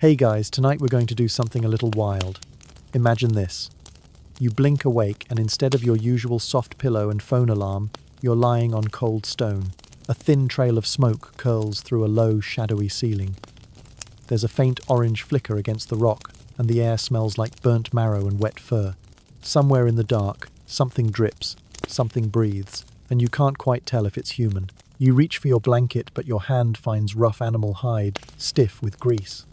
Hey guys, tonight we're going to do something a little wild. Imagine this. You blink awake and instead of your usual soft pillow and phone alarm, you're lying on cold stone. A thin trail of smoke curls through a low, shadowy ceiling. There's a faint orange flicker against the rock, and the air smells like burnt marrow and wet fur. Somewhere in the dark, something drips, something breathes, and you can't quite tell if it's human. You reach for your blanket, but your hand finds rough animal hide, stiff with grease.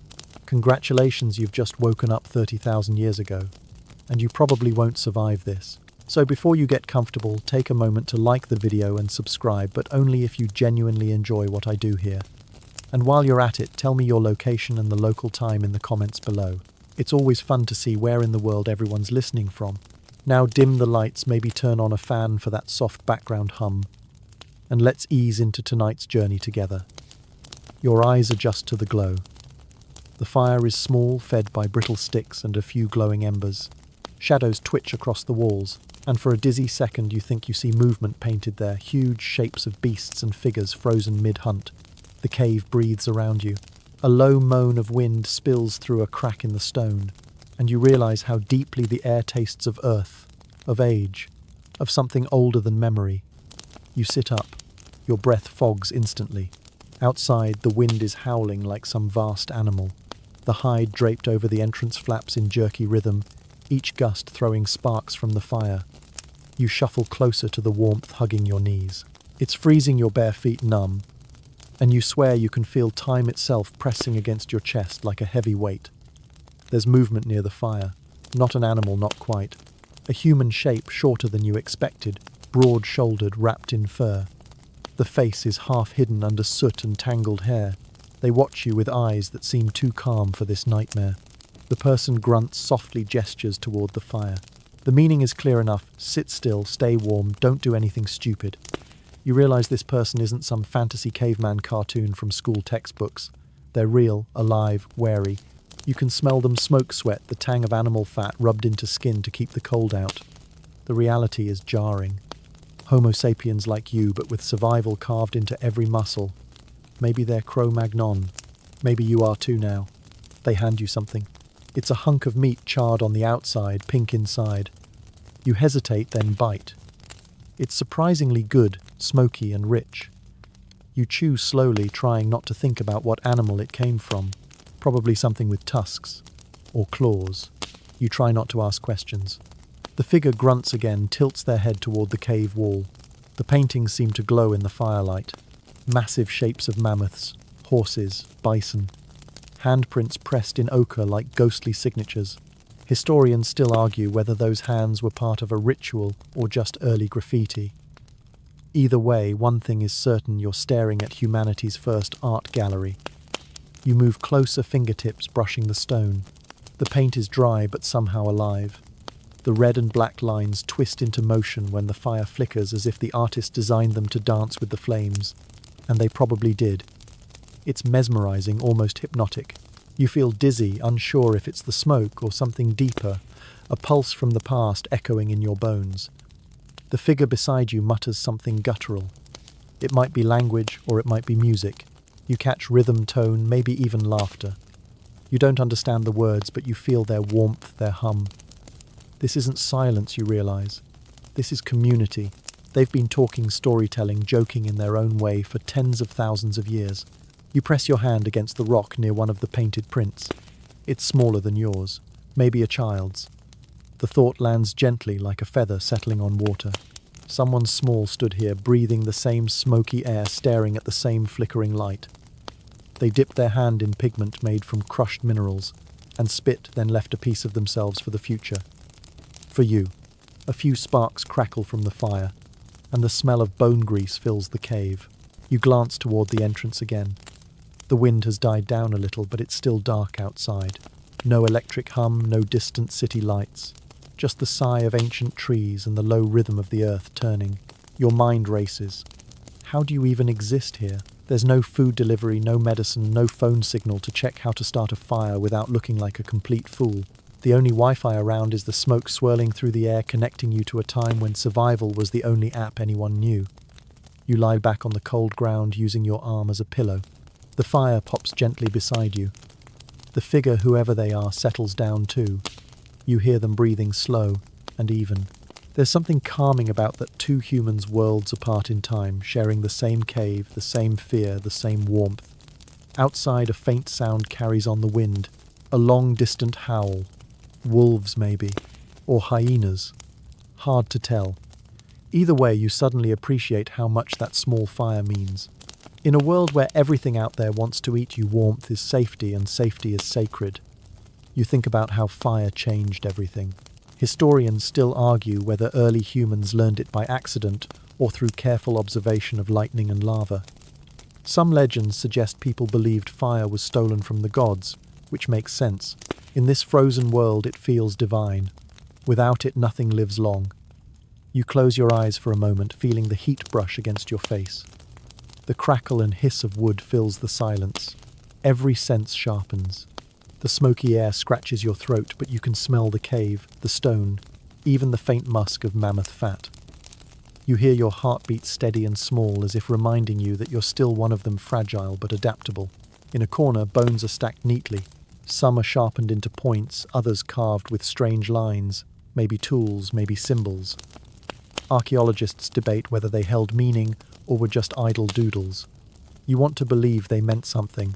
Congratulations, you've just woken up 30,000 years ago, and you probably won't survive this. So before you get comfortable, take a moment to like the video and subscribe, but only if you genuinely enjoy what I do here. And while you're at it, tell me your location and the local time in the comments below. It's always fun to see where in the world everyone's listening from. Now dim the lights, maybe turn on a fan for that soft background hum, and let's ease into tonight's journey together. Your eyes adjust to the glow. The fire is small, fed by brittle sticks and a few glowing embers. Shadows twitch across the walls, and for a dizzy second you think you see movement painted there, huge shapes of beasts and figures frozen mid-hunt. The cave breathes around you. A low moan of wind spills through a crack in the stone, and you realize how deeply the air tastes of earth, of age, of something older than memory. You sit up. Your breath fogs instantly. Outside, the wind is howling like some vast animal. The hide draped over the entrance flaps in jerky rhythm, each gust throwing sparks from the fire. You shuffle closer to the warmth hugging your knees. It's freezing your bare feet numb, and you swear you can feel time itself pressing against your chest like a heavy weight. There's movement near the fire. Not an animal, not quite. A human shape shorter than you expected, broad-shouldered, wrapped in fur. The face is half hidden under soot and tangled hair. They watch you with eyes that seem too calm for this nightmare. The person grunts, softly gestures toward the fire. The meaning is clear enough. Sit still, stay warm, don't do anything stupid. You realize this person isn't some fantasy caveman cartoon from school textbooks. They're real, alive, wary. You can smell them smoke sweat, the tang of animal fat rubbed into skin to keep the cold out. The reality is jarring. Homo sapiens like you, but with survival carved into every muscle. Maybe they're Cro-Magnon. Maybe you are too now. They hand you something. It's a hunk of meat charred on the outside, pink inside. You hesitate, then bite. It's surprisingly good, smoky and rich. You chew slowly, trying not to think about what animal it came from. Probably something with tusks. Or claws. You try not to ask questions. The figure grunts again, tilts their head toward the cave wall. The paintings seem to glow in the firelight. Massive shapes of mammoths, horses, bison. Handprints pressed in ochre like ghostly signatures. Historians still argue whether those hands were part of a ritual or just early graffiti. Either way, one thing is certain: you're staring at humanity's first art gallery. You move closer, fingertips brushing the stone. The paint is dry but somehow alive. The red and black lines twist into motion when the fire flickers, as if the artist designed them to dance with the flames. And they probably did. It's mesmerizing, almost hypnotic. You feel dizzy, unsure if it's the smoke or something deeper, a pulse from the past echoing in your bones. The figure beside you mutters something guttural. It might be language or it might be music. You catch rhythm, tone, maybe even laughter. You don't understand the words, but you feel their warmth, their hum. This isn't silence, you realize. This is community. They've been talking, storytelling, joking in their own way for tens of thousands of years. You press your hand against the rock near one of the painted prints. It's smaller than yours, maybe a child's. The thought lands gently like a feather settling on water. Someone small stood here, breathing the same smoky air, staring at the same flickering light. They dipped their hand in pigment made from crushed minerals, and spit, then left a piece of themselves for the future. For you. A few sparks crackle from the fire, and the smell of bone grease fills the cave. You glance toward the entrance again. The wind has died down a little, but it's still dark outside. No electric hum, no distant city lights. Just the sigh of ancient trees and the low rhythm of the earth turning. Your mind races. How do you even exist here? There's no food delivery, no medicine, no phone signal to check how to start a fire without looking like a complete fool. The only Wi-Fi around is the smoke swirling through the air, connecting you to a time when survival was the only app anyone knew. You lie back on the cold ground, using your arm as a pillow. The fire pops gently beside you. The figure, whoever they are, settles down too. You hear them breathing slow and even. There's something calming about that two humans worlds apart in time, sharing the same cave, the same fear, the same warmth. Outside, a faint sound carries on the wind, a long distant howl. Wolves maybe, or hyenas. Hard to tell. Either way, you suddenly appreciate how much that small fire means. In a world where everything out there wants to eat you, warmth is safety and safety is sacred. You think about how fire changed everything. Historians still argue whether early humans learned it by accident or through careful observation of lightning and lava. Some legends suggest people believed fire was stolen from the gods, which makes sense. In this frozen world, it feels divine. Without it, nothing lives long. You close your eyes for a moment, feeling the heat brush against your face. The crackle and hiss of wood fills the silence. Every sense sharpens. The smoky air scratches your throat, but you can smell the cave, the stone, even the faint musk of mammoth fat. You hear your heartbeat steady and small, as if reminding you that you're still one of them, fragile but adaptable. In a corner, bones are stacked neatly. Some are sharpened into points, others carved with strange lines, maybe tools, maybe symbols. Archaeologists debate whether they held meaning or were just idle doodles. You want to believe they meant something.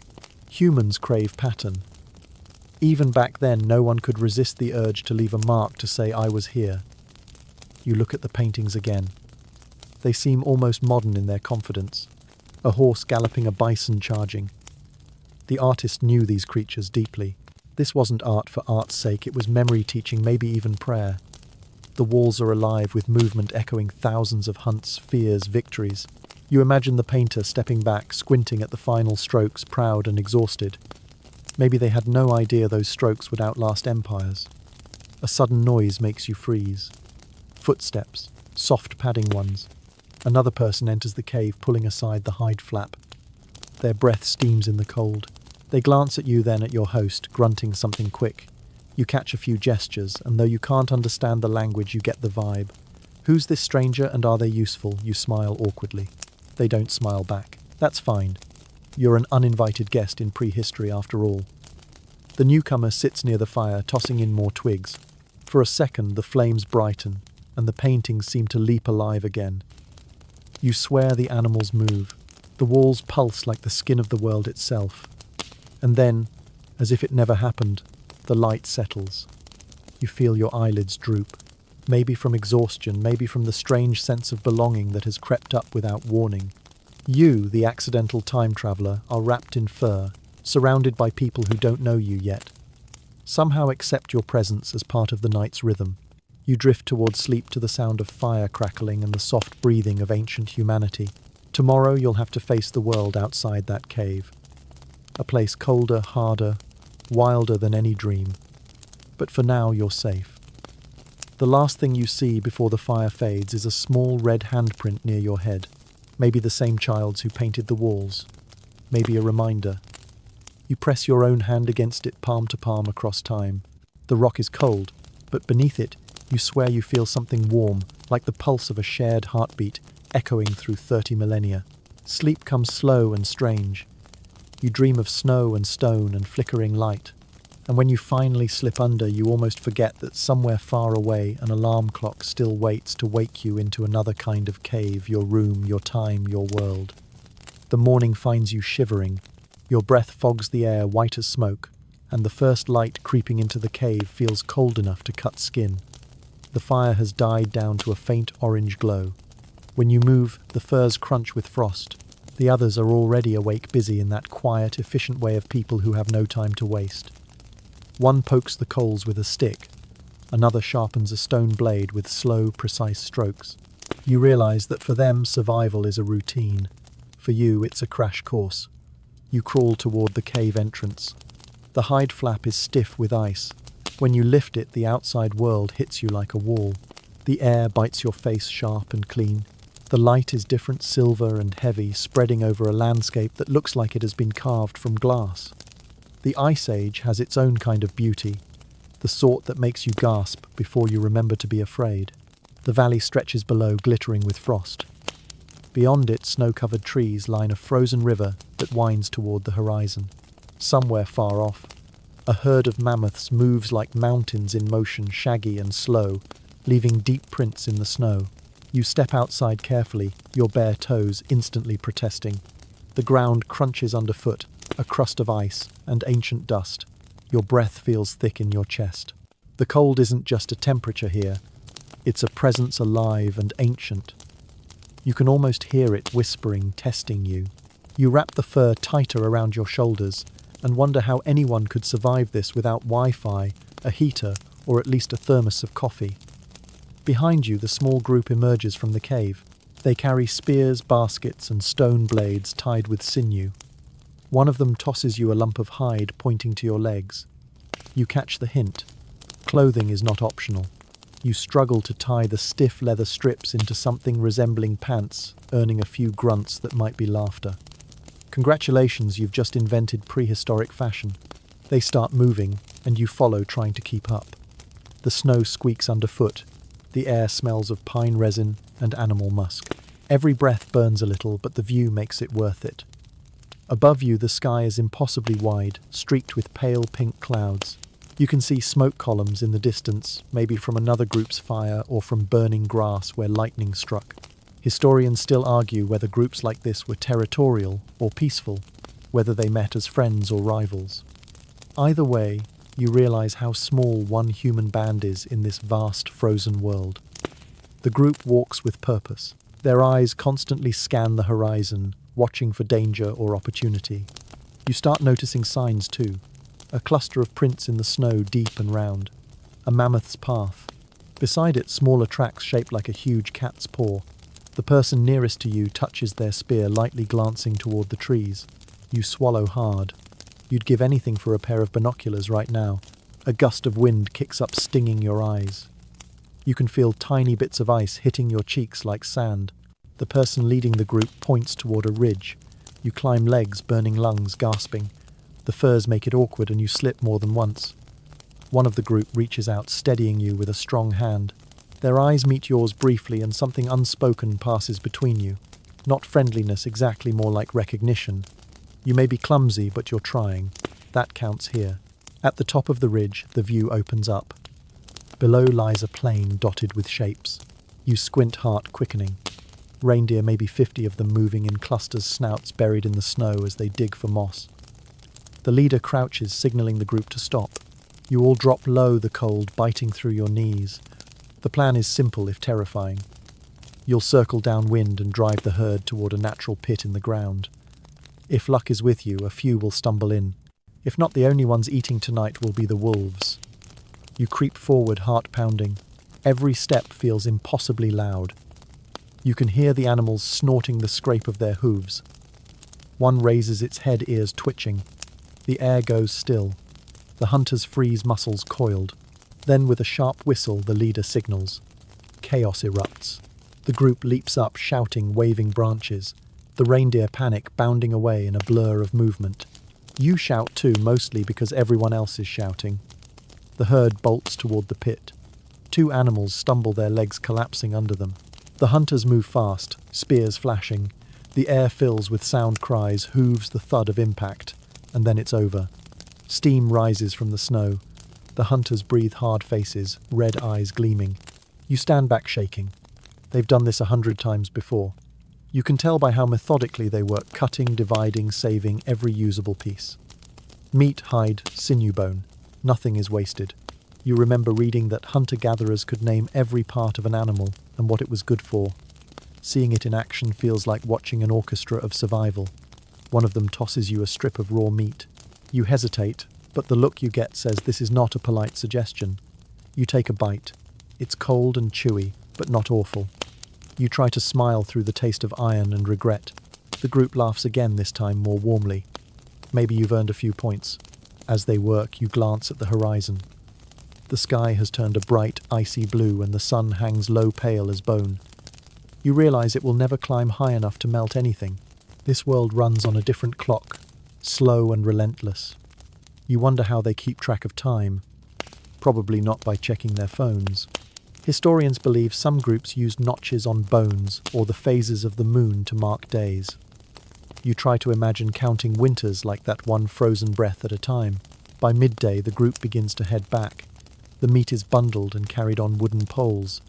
Humans crave pattern. Even back then, no one could resist the urge to leave a mark to say, "I was here." You look at the paintings again. They seem almost modern in their confidence. A horse galloping, a bison charging. The artist knew these creatures deeply. This wasn't art for art's sake, it was memory teaching, maybe even prayer. The walls are alive with movement echoing thousands of hunts, fears, victories. You imagine the painter stepping back, squinting at the final strokes, proud and exhausted. Maybe they had no idea those strokes would outlast empires. A sudden noise makes you freeze. Footsteps, soft padding ones. Another person enters the cave, pulling aside the hide flap. Their breath steams in the cold. They glance at you, then at your host, grunting something quick. You catch a few gestures, and though you can't understand the language, you get the vibe. Who's this stranger and are they useful? You smile awkwardly. They don't smile back. That's fine. You're an uninvited guest in prehistory after all. The newcomer sits near the fire, tossing in more twigs. For a second, the flames brighten, and the paintings seem to leap alive again. You swear the animals move. The walls pulse like the skin of the world itself. And then, as if it never happened, the light settles. You feel your eyelids droop. Maybe from exhaustion, maybe from the strange sense of belonging that has crept up without warning. You, the accidental time traveler, are wrapped in fur, surrounded by people who don't know you yet. Somehow accept your presence as part of the night's rhythm. You drift towards sleep to the sound of fire crackling and the soft breathing of ancient humanity. Tomorrow you'll have to face the world outside that cave. A place colder, harder, wilder than any dream. But for now you're safe. The last thing you see before the fire fades is a small red handprint near your head. Maybe the same child's who painted the walls. Maybe a reminder. You press your own hand against it, palm to palm across time. The rock is cold, but beneath it, you swear you feel something warm, like the pulse of a shared heartbeat, echoing through 30 millennia. Sleep comes slow and strange. You dream of snow and stone and flickering light. And when you finally slip under, you almost forget that somewhere far away an alarm clock still waits to wake you into another kind of cave, your room, your time, your world. The morning finds you shivering. Your breath fogs the air white as smoke, and the first light creeping into the cave feels cold enough to cut skin. The fire has died down to a faint orange glow. When you move, the firs crunch with frost. The others are already awake, busy in that quiet, efficient way of people who have no time to waste. One pokes the coals with a stick. Another sharpens a stone blade with slow, precise strokes. You realize that for them, survival is a routine. For you, it's a crash course. You crawl toward the cave entrance. The hide flap is stiff with ice. When you lift it, the outside world hits you like a wall. The air bites your face sharp and clean. The light is different, silver and heavy, spreading over a landscape that looks like it has been carved from glass. The Ice Age has its own kind of beauty, the sort that makes you gasp before you remember to be afraid. The valley stretches below, glittering with frost. Beyond it, snow-covered trees line a frozen river that winds toward the horizon. Somewhere far off, A herd of mammoths moves like mountains in motion, shaggy and slow, leaving deep prints in the snow. You step outside carefully, your bare toes instantly protesting. The ground crunches underfoot, a crust of ice and ancient dust. Your breath feels thick in your chest. The cold isn't just a temperature here, it's a presence alive and ancient. You can almost hear it whispering, testing you. You wrap the fur tighter around your shoulders and wonder how anyone could survive this without Wi-Fi, a heater, or at least a thermos of coffee. Behind you, the small group emerges from the cave. They carry spears, baskets, and stone blades tied with sinew. One of them tosses you a lump of hide pointing to your legs. You catch the hint. Clothing is not optional. You struggle to tie the stiff leather strips into something resembling pants, earning a few grunts that might be laughter. Congratulations, you've just invented prehistoric fashion. They start moving, and you follow, trying to keep up. The snow squeaks underfoot. The air smells of pine resin and animal musk. Every breath burns a little, but the view makes it worth it. Above you, the sky is impossibly wide, streaked with pale pink clouds. You can see smoke columns in the distance, maybe from another group's fire or from burning grass where lightning struck. Historians still argue whether groups like this were territorial or peaceful, whether they met as friends or rivals. Either way, you realize how small one human band is in this vast frozen world. The group walks with purpose. Their eyes constantly scan the horizon, watching for danger or opportunity. You start noticing signs too. A cluster of prints in the snow, deep and round. A mammoth's path. Beside it, smaller tracks shaped like a huge cat's paw. The person nearest to you touches their spear, lightly glancing toward the trees. You swallow hard. You'd give anything for a pair of binoculars right now. A gust of wind kicks up, stinging your eyes. You can feel tiny bits of ice hitting your cheeks like sand. The person leading the group points toward a ridge. You climb legs, burning lungs, gasping. The furs make it awkward and you slip more than once. One of the group reaches out, steadying you with a strong hand. Their eyes meet yours briefly and something unspoken passes between you. Not friendliness exactly, more like recognition. You may be clumsy, but you're trying. That counts here. At the top of the ridge, the view opens up. Below lies a plain dotted with shapes. You squint, heart quickening. Reindeer, maybe 50 of them, moving in clusters, snouts buried in the snow as they dig for moss. The leader crouches, signaling the group to stop. You all drop low, the cold biting through your knees. The plan is simple if terrifying. You'll circle downwind and drive the herd toward a natural pit in the ground. If luck is with you, a few will stumble in. If not, the only ones eating tonight will be the wolves. You creep forward, heart pounding. Every step feels impossibly loud. You can hear the animals snorting, the scrape of their hooves. One raises its head, ears twitching. The air goes still. The hunters freeze, muscles coiled. Then, with a sharp whistle, the leader signals. Chaos erupts. The group leaps up, shouting, waving branches. The reindeer panic, bounding away in a blur of movement. You shout too, mostly because everyone else is shouting. The herd bolts toward the pit. Two animals stumble, their legs collapsing under them. The hunters move fast, spears flashing. The air fills with sound cries, hooves, the thud of impact. And then it's over. Steam rises from the snow. The hunters breathe hard faces, red eyes gleaming. You stand back shaking. They've done this 100 times before. You can tell by how methodically they work, cutting, dividing, saving every usable piece. Meat, hide, sinew, bone. Nothing is wasted. You remember reading that hunter-gatherers could name every part of an animal and what it was good for. Seeing it in action feels like watching an orchestra of survival. One of them tosses you a strip of raw meat. You hesitate, but the look you get says this is not a polite suggestion. You take a bite. It's cold and chewy, but not awful. You try to smile through the taste of iron and regret. The group laughs again, this time more warmly. Maybe you've earned a few points. As they work, you glance at the horizon. The sky has turned a bright, icy blue and the sun hangs low, pale as bone. You realize it will never climb high enough to melt anything. This world runs on a different clock, slow and relentless. You wonder how they keep track of time. Probably not by checking their phones. Historians believe some groups used notches on bones or the phases of the moon to mark days. You try to imagine counting winters like that, one frozen breath at a time. By midday, the group begins to head back. The meat is bundled and carried on wooden poles.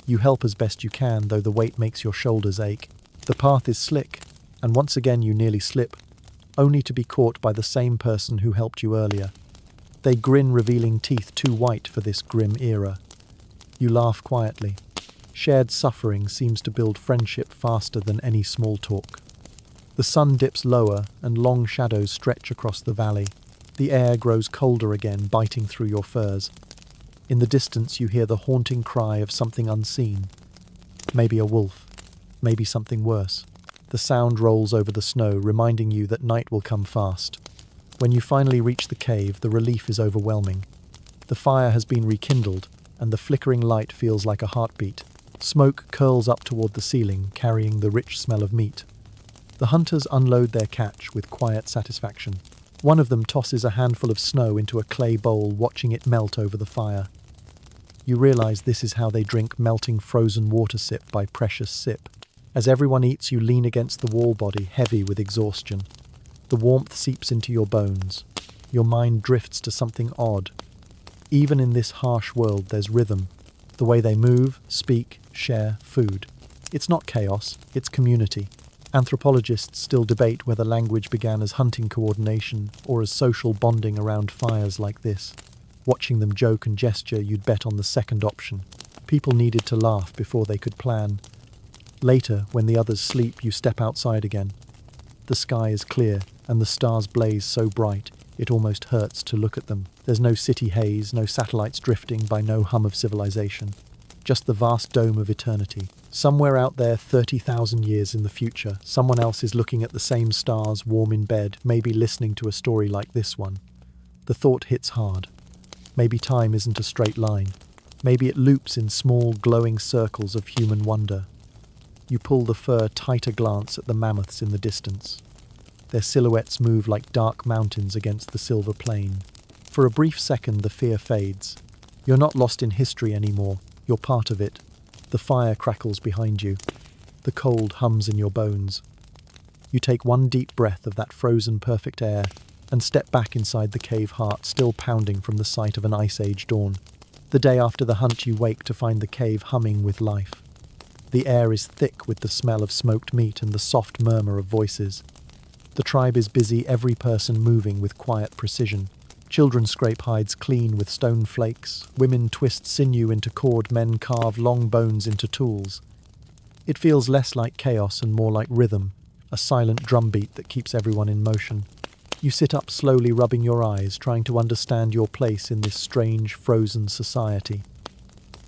You help as best you can, though the weight makes your shoulders ache. The path is slick, and once again you nearly slip, only to be caught by the same person who helped you earlier. They grin, revealing teeth too white for this grim era. You laugh quietly. Shared suffering seems to build friendship faster than any small talk. The sun dips lower, and long shadows stretch across the valley. The air grows colder again, biting through your furs. In the distance you hear the haunting cry of something unseen. Maybe a wolf. Maybe something worse. The sound rolls over the snow, reminding you that night will come fast. When you finally reach the cave, the relief is overwhelming. The fire has been rekindled, and the flickering light feels like a heartbeat. Smoke curls up toward the ceiling, carrying the rich smell of meat. The hunters unload their catch with quiet satisfaction. One of them tosses a handful of snow into a clay bowl, watching it melt over the fire. You realize this is how they drink melting frozen water, sip by precious sip. As everyone eats, you lean against the wall body, heavy with exhaustion. The warmth seeps into your bones. Your mind drifts to something odd. Even in this harsh world, there's rhythm. The way they move, speak, share food. It's not chaos, it's community. Anthropologists still debate whether language began as hunting coordination or as social bonding around fires like this. Watching them joke and gesture, you'd bet on the second option. People needed to laugh before they could plan. Later, when the others sleep, you step outside again. The sky is clear, and the stars blaze so bright, it almost hurts to look at them. There's no city haze, no satellites drifting by no hum of civilization. Just the vast dome of eternity. Somewhere out there, 30,000 years in the future, someone else is looking at the same stars, warm in bed, maybe listening to a story like this one. The thought hits hard. Maybe time isn't a straight line. Maybe it loops in small, glowing circles of human wonder. You pull the fur tighter, glance at the mammoths in the distance. Their silhouettes move like dark mountains against the silver plain. For a brief second, the fear fades. You're not lost in history anymore. You're part of it. The fire crackles behind you. The cold hums in your bones. You take one deep breath of that frozen, perfect air and step back inside the cave, heart still pounding from the sight of an ice age dawn. The day after the hunt, you wake to find the cave humming with life. The air is thick with the smell of smoked meat and the soft murmur of voices. The tribe is busy, every person moving with quiet precision. Children scrape hides clean with stone flakes. Women twist sinew into cord. Men carve long bones into tools. It feels less like chaos and more like rhythm, a silent drumbeat that keeps everyone in motion. You sit up slowly, rubbing your eyes, trying to understand your place in this strange, frozen society.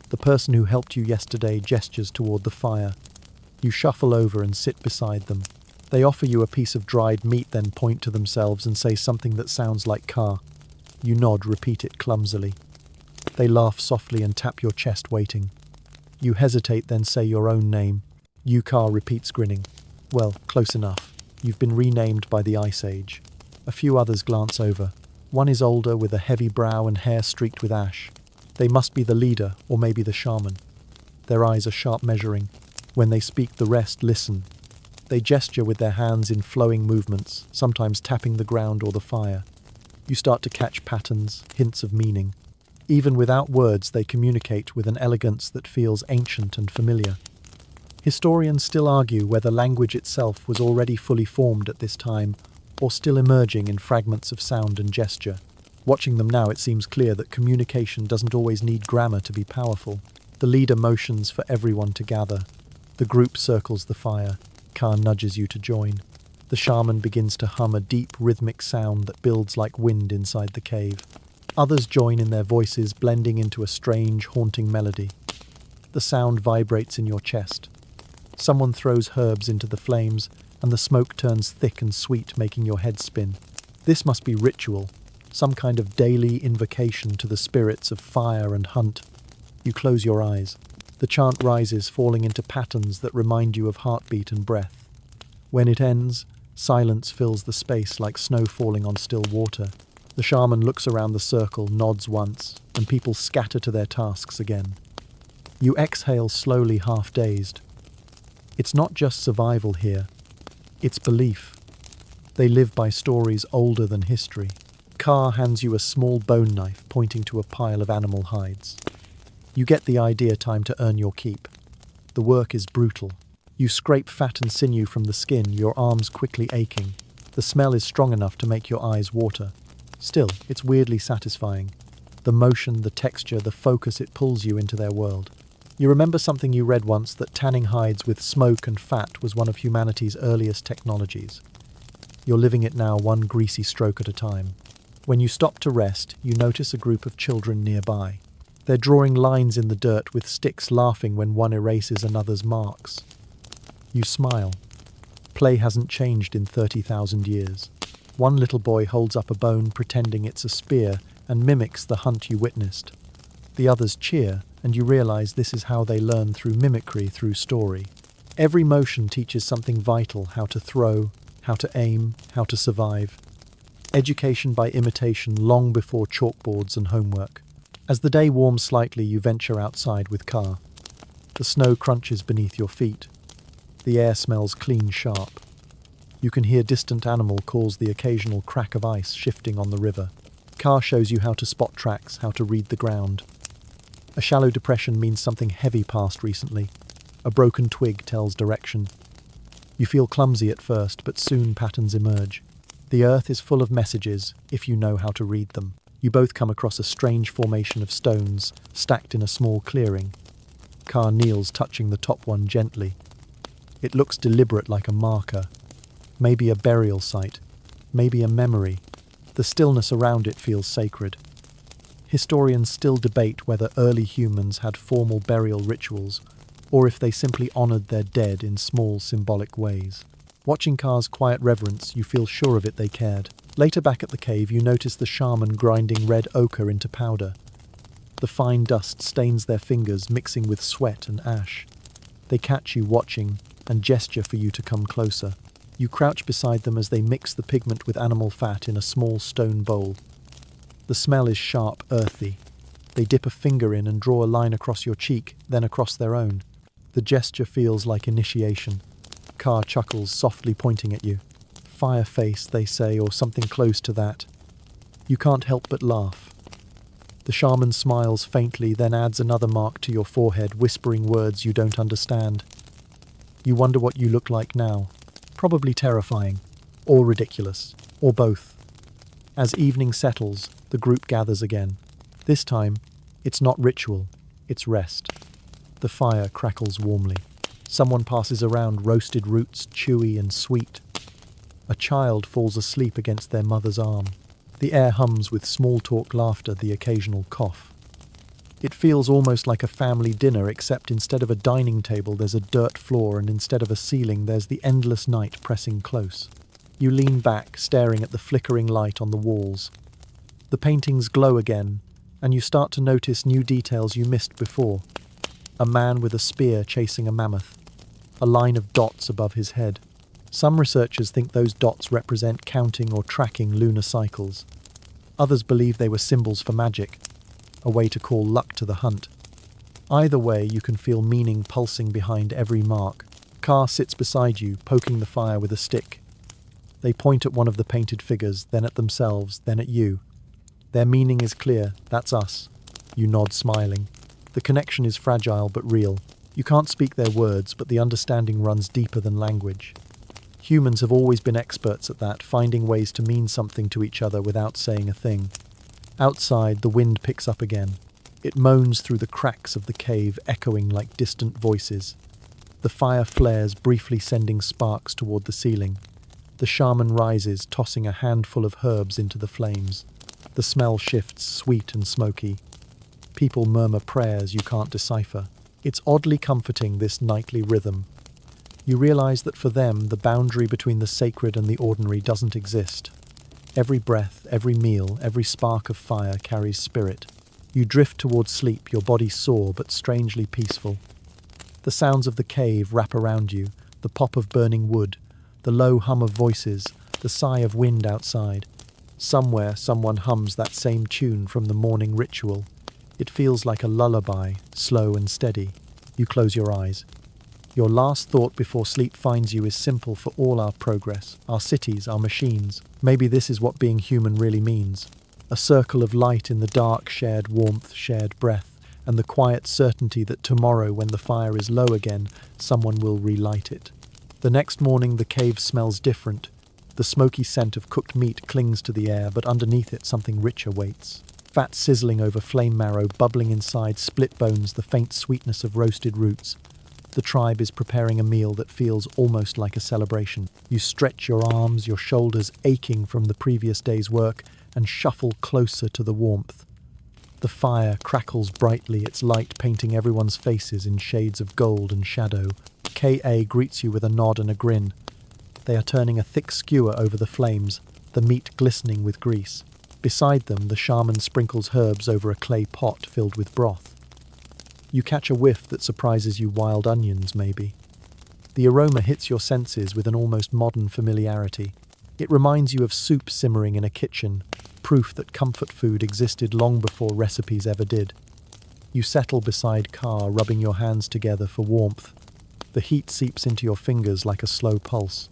The person who helped you yesterday gestures toward the fire. You shuffle over and sit beside them. They offer you a piece of dried meat, then point to themselves and say something that sounds like "car." You nod, repeat it clumsily. They laugh softly and tap your chest, waiting. You hesitate, then say your own name. Yukar repeats, grinning. Well, close enough. You've been renamed by the Ice Age. A few others glance over. One is older, with a heavy brow and hair streaked with ash. They must be the leader, or maybe the shaman. Their eyes are sharp, measuring. When they speak, the rest listen. They gesture with their hands in flowing movements, sometimes tapping the ground or the fire. You start to catch patterns, hints of meaning. Even without words, they communicate with an elegance that feels ancient and familiar. Historians still argue whether language itself was already fully formed at this time, or still emerging in fragments of sound and gesture. Watching them now, it seems clear that communication doesn't always need grammar to be powerful. The leader motions for everyone to gather. The group circles the fire. Khan nudges you to join. The shaman begins to hum a deep, rhythmic sound that builds like wind inside the cave. Others join in, their voices blending into a strange, haunting melody. The sound vibrates in your chest. Someone throws herbs into the flames, and the smoke turns thick and sweet, making your head spin. This must be ritual, some kind of daily invocation to the spirits of fire and hunt. You close your eyes. The chant rises, falling into patterns that remind you of heartbeat and breath. When it ends, silence fills the space like snow falling on still water. The shaman looks around the circle, nods once, and people scatter to their tasks again. You exhale slowly, half dazed. It's not just survival here, it's belief. They live by stories older than history. Car hands you a small bone knife pointing to a pile of animal hides. You get the idea. Time to earn your keep. The work is brutal. You scrape fat and sinew from the skin, your arms quickly aching. The smell is strong enough to make your eyes water. Still, it's weirdly satisfying. The motion, the texture, the focus, it pulls you into their world. You remember something you read once, that tanning hides with smoke and fat was one of humanity's earliest technologies. You're living it now, one greasy stroke at a time. When you stop to rest, you notice a group of children nearby. They're drawing lines in the dirt with sticks, laughing when one erases another's marks. You smile. Play hasn't changed in 30,000 years. One little boy holds up a bone pretending it's a spear and mimics the hunt you witnessed. The others cheer, and you realize this is how they learn, through mimicry, through story. Every motion teaches something vital: how to throw, how to aim, how to survive. Education by imitation, long before chalkboards and homework. As the day warms slightly, you venture outside with Car. The snow crunches beneath your feet. The air smells clean, sharp. You can hear distant animal calls, the occasional crack of ice shifting on the river. Car shows you how to spot tracks, how to read the ground. A shallow depression means something heavy passed recently. A broken twig tells direction. You feel clumsy at first, but soon patterns emerge. The earth is full of messages, if you know how to read them. You both come across a strange formation of stones, stacked in a small clearing. Car kneels, touching the top one gently. It looks deliberate, like a marker. Maybe a burial site. Maybe a memory. The stillness around it feels sacred. Historians still debate whether early humans had formal burial rituals, or if they simply honored their dead in small, symbolic ways. Watching Car's quiet reverence, you feel sure of it, they cared. Later, back at the cave, you notice the shaman grinding red ochre into powder. The fine dust stains their fingers, mixing with sweat and ash. They catch you watching and gesture for you to come closer. You crouch beside them as they mix the pigment with animal fat in a small stone bowl. The smell is sharp, earthy. They dip a finger in and draw a line across your cheek, then across their own. The gesture feels like initiation. Car chuckles, softly pointing at you. Fire face, they say, or something close to that. You can't help but laugh. The shaman smiles faintly, then adds another mark to your forehead, whispering words you don't understand. You wonder what you look like now. Probably terrifying, or ridiculous, or both. As evening settles, the group gathers again. This time, it's not ritual, it's rest. The fire crackles warmly. Someone passes around roasted roots, chewy and sweet. A child falls asleep against their mother's arm. The air hums with small talk, laughter, the occasional cough. It feels almost like a family dinner, except instead of a dining table, there's a dirt floor, and instead of a ceiling, there's the endless night pressing close. You lean back, staring at the flickering light on the walls. The paintings glow again, and you start to notice new details you missed before. A man with a spear chasing a mammoth. A line of dots above his head. Some researchers think those dots represent counting or tracking lunar cycles. Others believe they were symbols for magic, a way to call luck to the hunt. Either way, you can feel meaning pulsing behind every mark. Car sits beside you, poking the fire with a stick. They point at one of the painted figures, then at themselves, then at you. Their meaning is clear: that's us. You nod, smiling. The connection is fragile but real. You can't speak their words, but the understanding runs deeper than language. Humans have always been experts at that, finding ways to mean something to each other without saying a thing. Outside, the wind picks up again. It moans through the cracks of the cave, echoing like distant voices. The fire flares, briefly sending sparks toward the ceiling. The shaman rises, tossing a handful of herbs into the flames. The smell shifts, sweet and smoky. People murmur prayers you can't decipher. It's oddly comforting, this nightly rhythm. You realize that for them, the boundary between the sacred and the ordinary doesn't exist. Every breath, every meal, every spark of fire carries spirit. You drift towards sleep, your body sore but strangely peaceful. The sounds of the cave wrap around you, the pop of burning wood, the low hum of voices, the sigh of wind outside. Somewhere, someone hums that same tune from the morning ritual. It feels like a lullaby, slow and steady. You close your eyes. Your last thought before sleep finds you is simple for all our progress, our cities, our machines. Maybe this is what being human really means. A circle of light in the dark, shared warmth, shared breath, and the quiet certainty that tomorrow, when the fire is low again, someone will relight it. The next morning the cave smells different. The smoky scent of cooked meat clings to the air, but underneath it something richer waits. Fat sizzling over flame marrow, bubbling inside split bones, the faint sweetness of roasted roots. The tribe is preparing a meal that feels almost like a celebration. You stretch your arms, your shoulders aching from the previous day's work, and shuffle closer to the warmth. The fire crackles brightly, its light painting everyone's faces in shades of gold and shadow. K.A. greets you with a nod and a grin. They are turning a thick skewer over the flames, the meat glistening with grease. Beside them, the shaman sprinkles herbs over a clay pot filled with broth. You catch a whiff that surprises you, wild onions, maybe. The aroma hits your senses with an almost modern familiarity. It reminds you of soup simmering in a kitchen, proof that comfort food existed long before recipes ever did. You settle beside Car, rubbing your hands together for warmth. The heat seeps into your fingers like a slow pulse.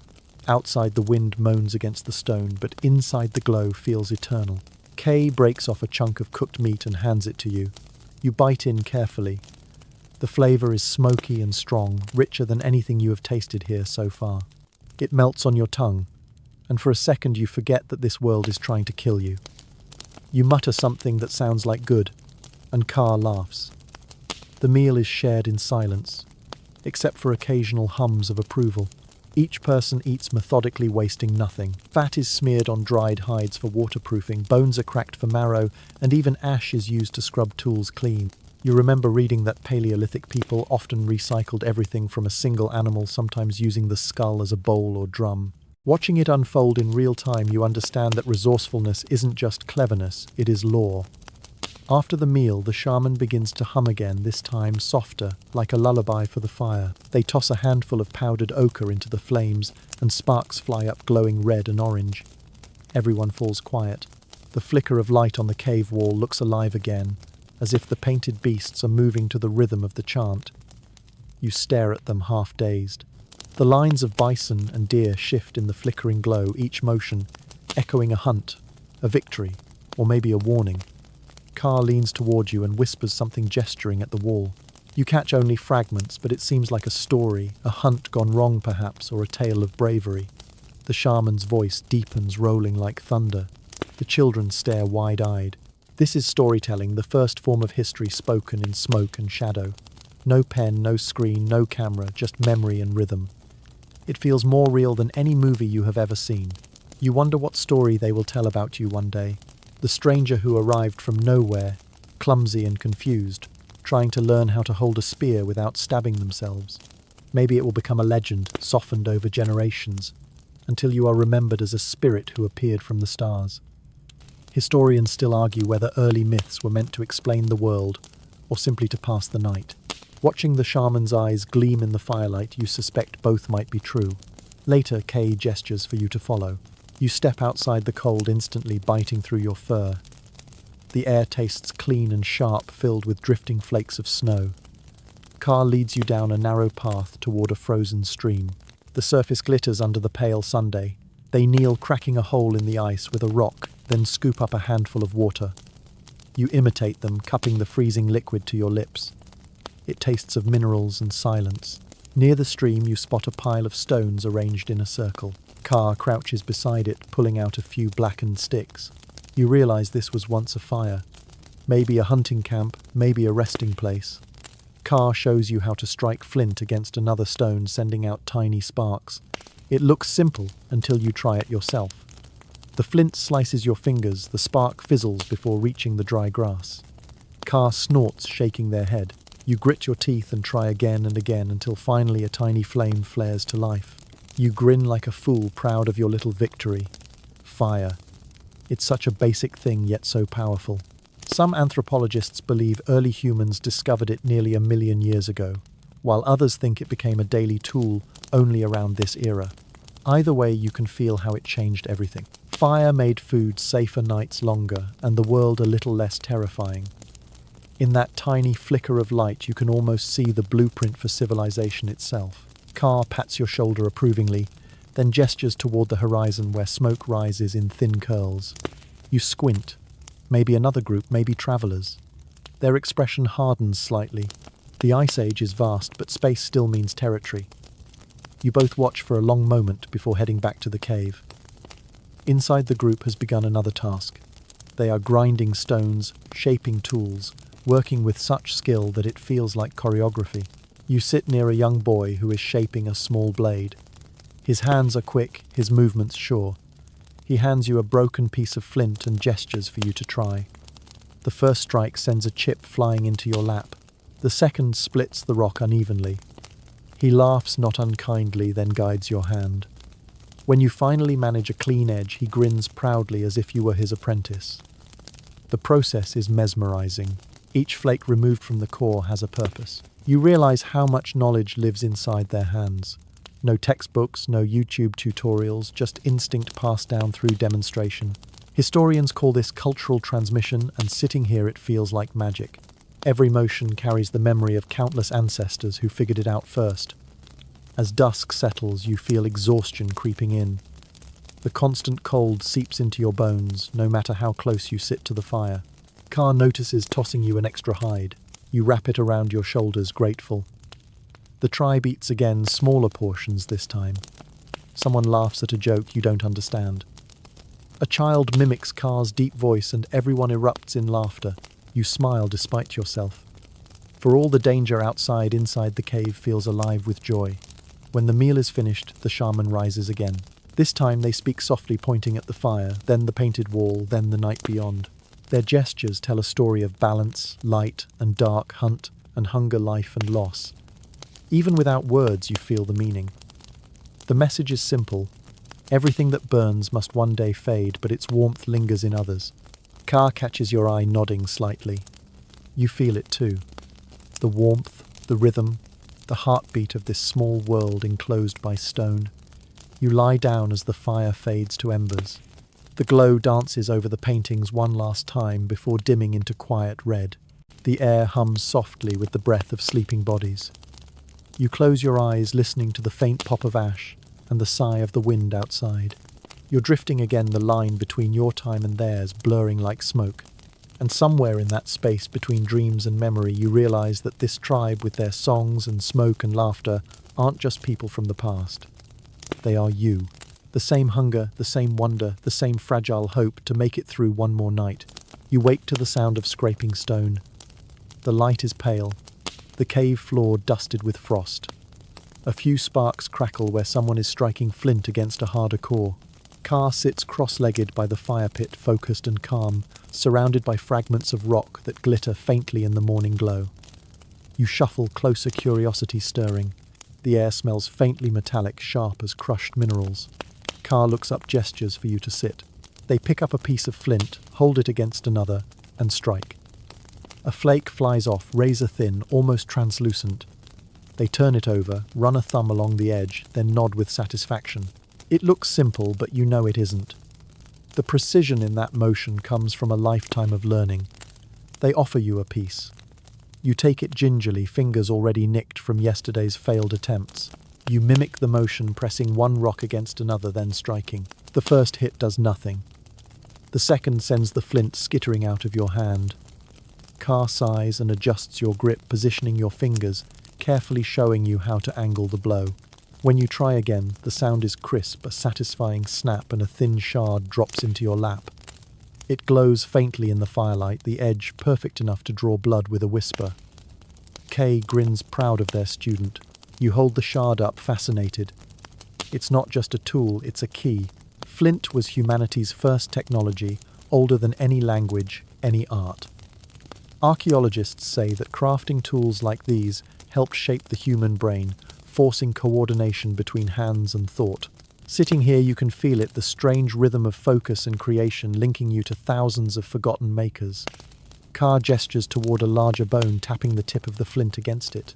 Outside the wind moans against the stone, but inside the glow feels eternal. Kay breaks off a chunk of cooked meat and hands it to you. You bite in carefully. The flavor is smoky and strong, richer than anything you have tasted here so far. It melts on your tongue, and for a second you forget that this world is trying to kill you. You mutter something that sounds like good, and Car laughs. The meal is shared in silence, except for occasional hums of approval. Each person eats methodically, wasting nothing. Fat is smeared on dried hides for waterproofing, bones are cracked for marrow, and even ash is used to scrub tools clean. You remember reading that Paleolithic people often recycled everything from a single animal, sometimes using the skull as a bowl or drum. Watching it unfold in real time, you understand that resourcefulness isn't just cleverness, it is lore. After the meal, the shaman begins to hum again, this time softer, like a lullaby for the fire. They toss a handful of powdered ochre into the flames, and sparks fly up glowing red and orange. Everyone falls quiet. The flicker of light on the cave wall looks alive again, as if the painted beasts are moving to the rhythm of the chant. You stare at them, half-dazed. The lines of bison and deer shift in the flickering glow, each motion echoing a hunt, a victory, or maybe a warning. Car leans toward you and whispers something, gesturing at the wall. You catch only fragments, but it seems like a story, a hunt gone wrong perhaps, or a tale of bravery. The shaman's voice deepens, rolling like thunder. The children stare wide-eyed. This is storytelling, the first form of history spoken in smoke and shadow. No pen, no screen, no camera, just memory and rhythm. It feels more real than any movie you have ever seen. You wonder what story they will tell about you one day. The stranger who arrived from nowhere, clumsy and confused, trying to learn how to hold a spear without stabbing themselves. Maybe it will become a legend, softened over generations, until you are remembered as a spirit who appeared from the stars. Historians still argue whether early myths were meant to explain the world, or simply to pass the night. Watching the shaman's eyes gleam in the firelight, you suspect both might be true. Later, Kay gestures for you to follow. You step outside the cold, instantly biting through your fur. The air tastes clean and sharp, filled with drifting flakes of snow. Car leads you down a narrow path toward a frozen stream. The surface glitters under the pale sunday. They kneel, cracking a hole in the ice with a rock, then scoop up a handful of water. You imitate them, cupping the freezing liquid to your lips. It tastes of minerals and silence. Near the stream, you spot a pile of stones arranged in a circle. Car crouches beside it, pulling out a few blackened sticks. You realize this was once a fire. Maybe a hunting camp, maybe a resting place. Car shows you how to strike flint against another stone, sending out tiny sparks. It looks simple until you try it yourself. The flint slices your fingers, the spark fizzles before reaching the dry grass. Car snorts, shaking their head. You grit your teeth and try again and again until finally a tiny flame flares to life. You grin like a fool, proud of your little victory. Fire. It's such a basic thing, yet so powerful. Some anthropologists believe early humans discovered it nearly 1 million years ago, while others think it became a daily tool only around this era. Either way, you can feel how it changed everything. Fire made food safer, nights longer, and the world a little less terrifying. In that tiny flicker of light, you can almost see the blueprint for civilization itself. Car pats your shoulder approvingly, then gestures toward the horizon where smoke rises in thin curls. You squint. Maybe another group, maybe travelers. Their expression hardens slightly. The Ice Age is vast, but space still means territory. You both watch for a long moment before heading back to the cave. Inside the group has begun another task. They are grinding stones, shaping tools, working with such skill that it feels like choreography. You sit near a young boy who is shaping a small blade. His hands are quick, his movements sure. He hands you a broken piece of flint and gestures for you to try. The first strike sends a chip flying into your lap. The second splits the rock unevenly. He laughs not unkindly, then guides your hand. When you finally manage a clean edge, he grins proudly as if you were his apprentice. The process is mesmerizing. Each flake removed from the core has a purpose. You realize how much knowledge lives inside their hands. No textbooks, no YouTube tutorials, just instinct passed down through demonstration. Historians call this cultural transmission, and sitting here it feels like magic. Every motion carries the memory of countless ancestors who figured it out first. As dusk settles, you feel exhaustion creeping in. The constant cold seeps into your bones, no matter how close you sit to the fire. Car notices tossing you an extra hide. You wrap it around your shoulders, grateful. The tribe eats again, smaller portions this time. Someone laughs at a joke you don't understand. A child mimics Car's deep voice and everyone erupts in laughter. You smile despite yourself. For all the danger outside, inside the cave feels alive with joy. When the meal is finished, the shaman rises again. This time they speak softly, pointing at the fire, then the painted wall, then the night beyond. Their gestures tell a story of balance, light and dark, hunt and hunger, life and loss. Even without words, you feel the meaning. The message is simple. Everything that burns must one day fade, but its warmth lingers in others. Car catches your eye, nodding slightly. You feel it too. The warmth, the rhythm, the heartbeat of this small world enclosed by stone. You lie down as the fire fades to embers. The glow dances over the paintings one last time before dimming into quiet red. The air hums softly with the breath of sleeping bodies. You close your eyes, listening to the faint pop of ash and the sigh of the wind outside. You're drifting again, the line between your time and theirs blurring like smoke. And somewhere in that space between dreams and memory, you realize that this tribe, with their songs and smoke and laughter, aren't just people from the past. They are you. The same hunger, the same wonder, the same fragile hope to make it through one more night. You wake to the sound of scraping stone. The light is pale, the cave floor dusted with frost. A few sparks crackle where someone is striking flint against a harder core. Car sits cross-legged by the fire pit, focused and calm, surrounded by fragments of rock that glitter faintly in the morning glow. You shuffle closer, curiosity stirring. The air smells faintly metallic, sharp as crushed minerals. Car looks up, gestures for you to sit. They pick up a piece of flint, hold it against another, and strike. A flake flies off, razor-thin, almost translucent. They turn it over, run a thumb along the edge, then nod with satisfaction. It looks simple, but you know it isn't. The precision in that motion comes from a lifetime of learning. They offer you a piece. You take it gingerly, fingers already nicked from yesterday's failed attempts. You mimic the motion, pressing one rock against another, then striking. The first hit does nothing. The second sends the flint skittering out of your hand. Car sighs and adjusts your grip, positioning your fingers, carefully showing you how to angle the blow. When you try again, the sound is crisp, a satisfying snap, and a thin shard drops into your lap. It glows faintly in the firelight, the edge perfect enough to draw blood with a whisper. Kay grins, proud of their student. You hold the shard up, fascinated. It's not just a tool, it's a key. Flint was humanity's first technology, older than any language, any art. Archaeologists say that crafting tools like these helped shape the human brain, forcing coordination between hands and thought. Sitting here, you can feel it, the strange rhythm of focus and creation linking you to thousands of forgotten makers. Car gestures toward a larger bone, tapping the tip of the flint against it.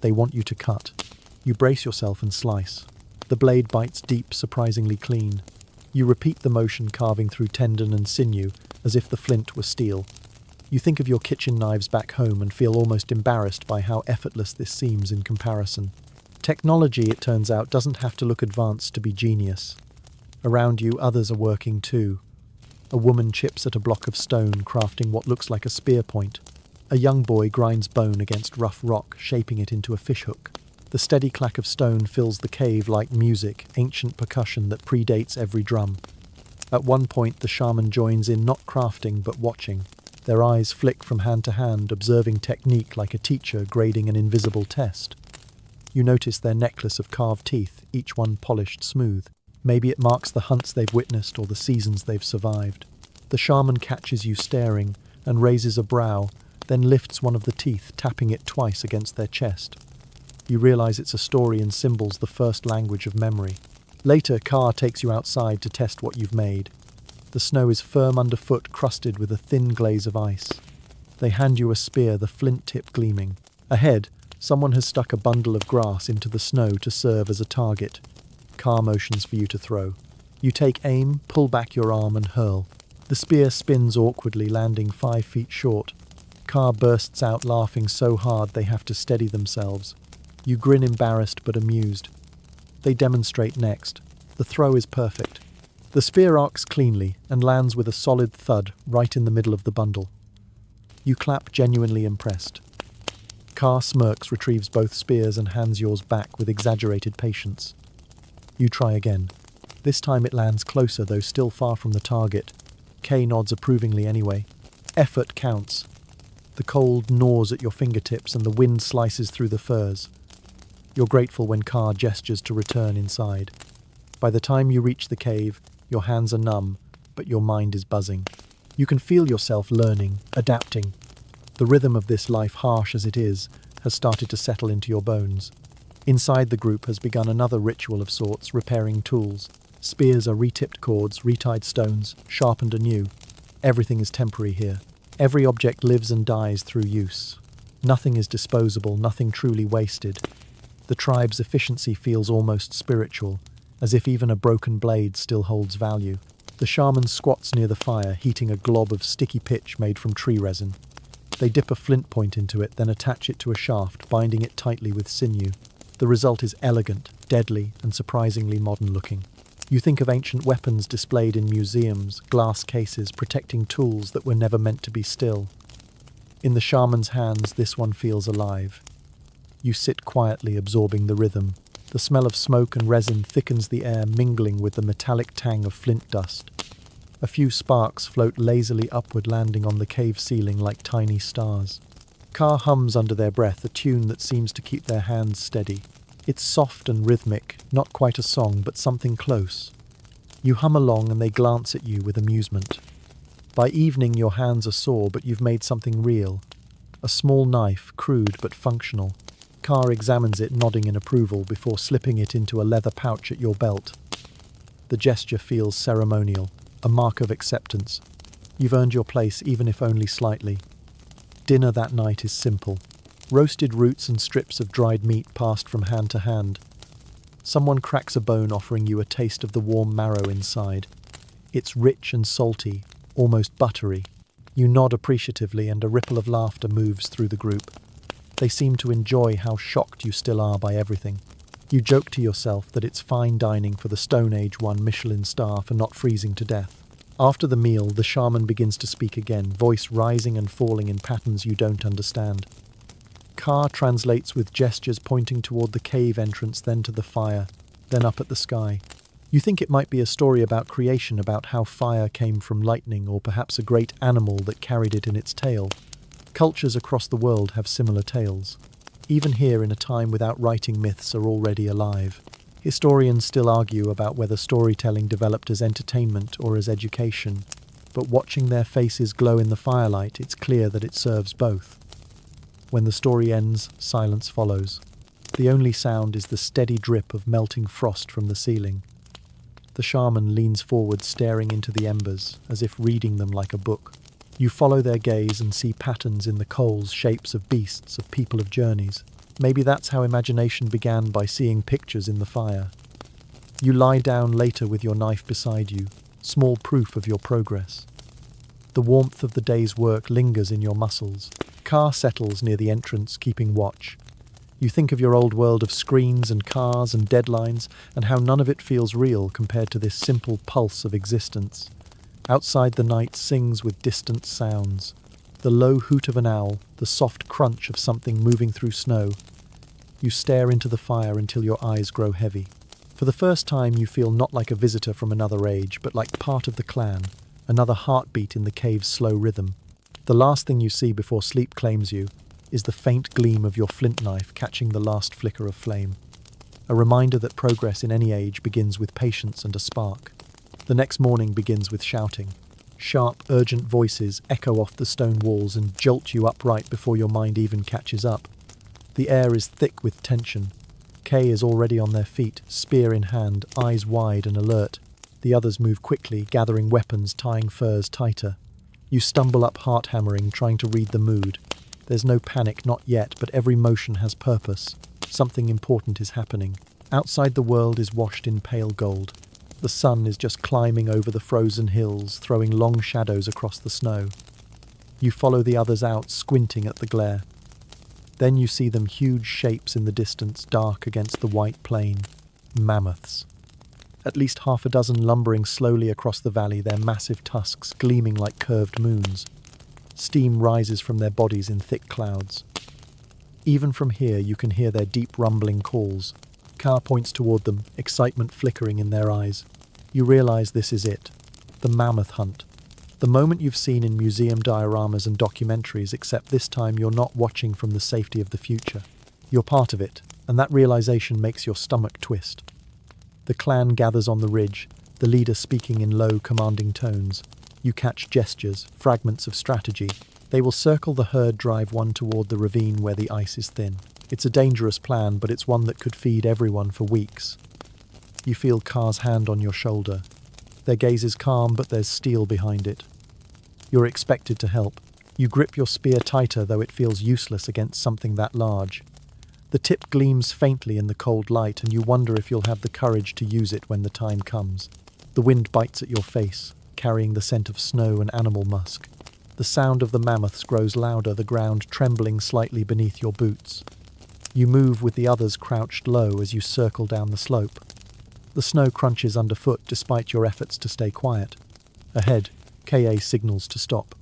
They want you to cut. You brace yourself and slice. The blade bites deep, surprisingly clean. You repeat the motion, carving through tendon and sinew, as if the flint were steel. You think of your kitchen knives back home and feel almost embarrassed by how effortless this seems in comparison. Technology, it turns out, doesn't have to look advanced to be genius. Around you, others are working too. A woman chips at a block of stone, crafting what looks like a spear point. A young boy grinds bone against rough rock, shaping it into a fishhook. The steady clack of stone fills the cave like music, ancient percussion that predates every drum. At one point, the shaman joins in, not crafting but watching. Their eyes flick from hand to hand, observing technique like a teacher grading an invisible test. You notice their necklace of carved teeth, each one polished smooth. Maybe it marks the hunts they've witnessed or the seasons they've survived. The shaman catches you staring and raises a brow, then lifts one of the teeth, tapping it twice against their chest. You realize it's a story in symbols, the first language of memory. Later, Car takes you outside to test what you've made. The snow is firm underfoot, crusted with a thin glaze of ice. They hand you a spear, the flint tip gleaming. Ahead, someone has stuck a bundle of grass into the snow to serve as a target. Car motions for you to throw. You take aim, pull back your arm and hurl. The spear spins awkwardly, landing 5 feet short. Car bursts out laughing so hard they have to steady themselves. You grin, embarrassed but amused. They demonstrate next. The throw is perfect. The spear arcs cleanly and lands with a solid thud right in the middle of the bundle. You clap, genuinely impressed. Car smirks, retrieves both spears and hands yours back with exaggerated patience. You try again. This time it lands closer, though still far from the target. Kay nods approvingly anyway. Effort counts. The cold gnaws at your fingertips and the wind slices through the furs. You're grateful when Car gestures to return inside. By the time you reach the cave, your hands are numb, but your mind is buzzing. You can feel yourself learning, adapting. The rhythm of this life, harsh as it is, has started to settle into your bones. Inside the group has begun another ritual of sorts, repairing tools. Spears are retipped cords, retied stones, sharpened anew. Everything is temporary here. Every object lives and dies through use. Nothing is disposable, nothing truly wasted. The tribe's efficiency feels almost spiritual, as if even a broken blade still holds value. The shaman squats near the fire, heating a glob of sticky pitch made from tree resin. They dip a flint point into it, then attach it to a shaft, binding it tightly with sinew. The result is elegant, deadly, and surprisingly modern-looking. You think of ancient weapons displayed in museums, glass cases protecting tools that were never meant to be still. In the shaman's hands, this one feels alive. You sit quietly, absorbing the rhythm. The smell of smoke and resin thickens the air, mingling with the metallic tang of flint dust. A few sparks float lazily upward, landing on the cave ceiling like tiny stars. Car hums under their breath, a tune that seems to keep their hands steady. It's soft and rhythmic, not quite a song, but something close. You hum along and they glance at you with amusement. By evening, your hands are sore, but you've made something real. A small knife, crude but functional. Car examines it, nodding in approval, before slipping it into a leather pouch at your belt. The gesture feels ceremonial, a mark of acceptance. You've earned your place, even if only slightly. Dinner that night is simple. Roasted roots and strips of dried meat passed from hand to hand. Someone cracks a bone, offering you a taste of the warm marrow inside. It's rich and salty, almost buttery. You nod appreciatively and a ripple of laughter moves through the group. They seem to enjoy how shocked you still are by everything. You joke to yourself that it's fine dining for the Stone Age won Michelin star for not freezing to death. After the meal, the shaman begins to speak again, voice rising and falling in patterns you don't understand. Car translates with gestures, pointing toward the cave entrance, then to the fire, then up at the sky. You think it might be a story about creation, about how fire came from lightning, or perhaps a great animal that carried it in its tail. Cultures across the world have similar tales. Even here, in a time without writing, myths are already alive. Historians still argue about whether storytelling developed as entertainment or as education, but watching their faces glow in the firelight, it's clear that it serves both. When the story ends, silence follows. The only sound is the steady drip of melting frost from the ceiling. The shaman leans forward, staring into the embers, as if reading them like a book. You follow their gaze and see patterns in the coals, shapes of beasts, of people, of journeys. Maybe that's how imagination began, by seeing pictures in the fire. You lie down later with your knife beside you, small proof of your progress. The warmth of the day's work lingers in your muscles. Car settles near the entrance, keeping watch. You think of your old world of screens and cars and deadlines, and how none of it feels real compared to this simple pulse of existence. Outside, the night sings with distant sounds. The low hoot of an owl, the soft crunch of something moving through snow. You stare into the fire until your eyes grow heavy. For the first time, you feel not like a visitor from another age, but like part of the clan, another heartbeat in the cave's slow rhythm. The last thing you see before sleep claims you is the faint gleam of your flint knife catching the last flicker of flame. A reminder that progress in any age begins with patience and a spark. The next morning begins with shouting. Sharp, urgent voices echo off the stone walls and jolt you upright before your mind even catches up. The air is thick with tension. Kay is already on their feet, spear in hand, eyes wide and alert. The others move quickly, gathering weapons, tying furs tighter. You stumble up, heart-hammering, trying to read the mood. There's no panic, not yet, but every motion has purpose. Something important is happening. Outside, the world is washed in pale gold. The sun is just climbing over the frozen hills, throwing long shadows across the snow. You follow the others out, squinting at the glare. Then you see them, huge shapes in the distance, dark against the white plain. Mammoths. At least half a dozen lumbering slowly across the valley, their massive tusks gleaming like curved moons. Steam rises from their bodies in thick clouds. Even from here, you can hear their deep rumbling calls. Car points toward them, excitement flickering in their eyes. You realize this is it. The mammoth hunt. The moment you've seen in museum dioramas and documentaries, except this time you're not watching from the safety of the future. You're part of it, and that realization makes your stomach twist. The clan gathers on the ridge, the leader speaking in low, commanding tones. You catch gestures, fragments of strategy. They will circle the herd, drive one toward the ravine where the ice is thin. It's a dangerous plan, but it's one that could feed everyone for weeks. You feel Car's hand on your shoulder. Their gaze is calm, but there's steel behind it. You're expected to help. You grip your spear tighter, though it feels useless against something that large. The tip gleams faintly in the cold light, and you wonder if you'll have the courage to use it when the time comes. The wind bites at your face, carrying the scent of snow and animal musk. The sound of the mammoths grows louder, the ground trembling slightly beneath your boots. You move with the others crouched low as you circle down the slope. The snow crunches underfoot despite your efforts to stay quiet. Ahead, KA signals to stop.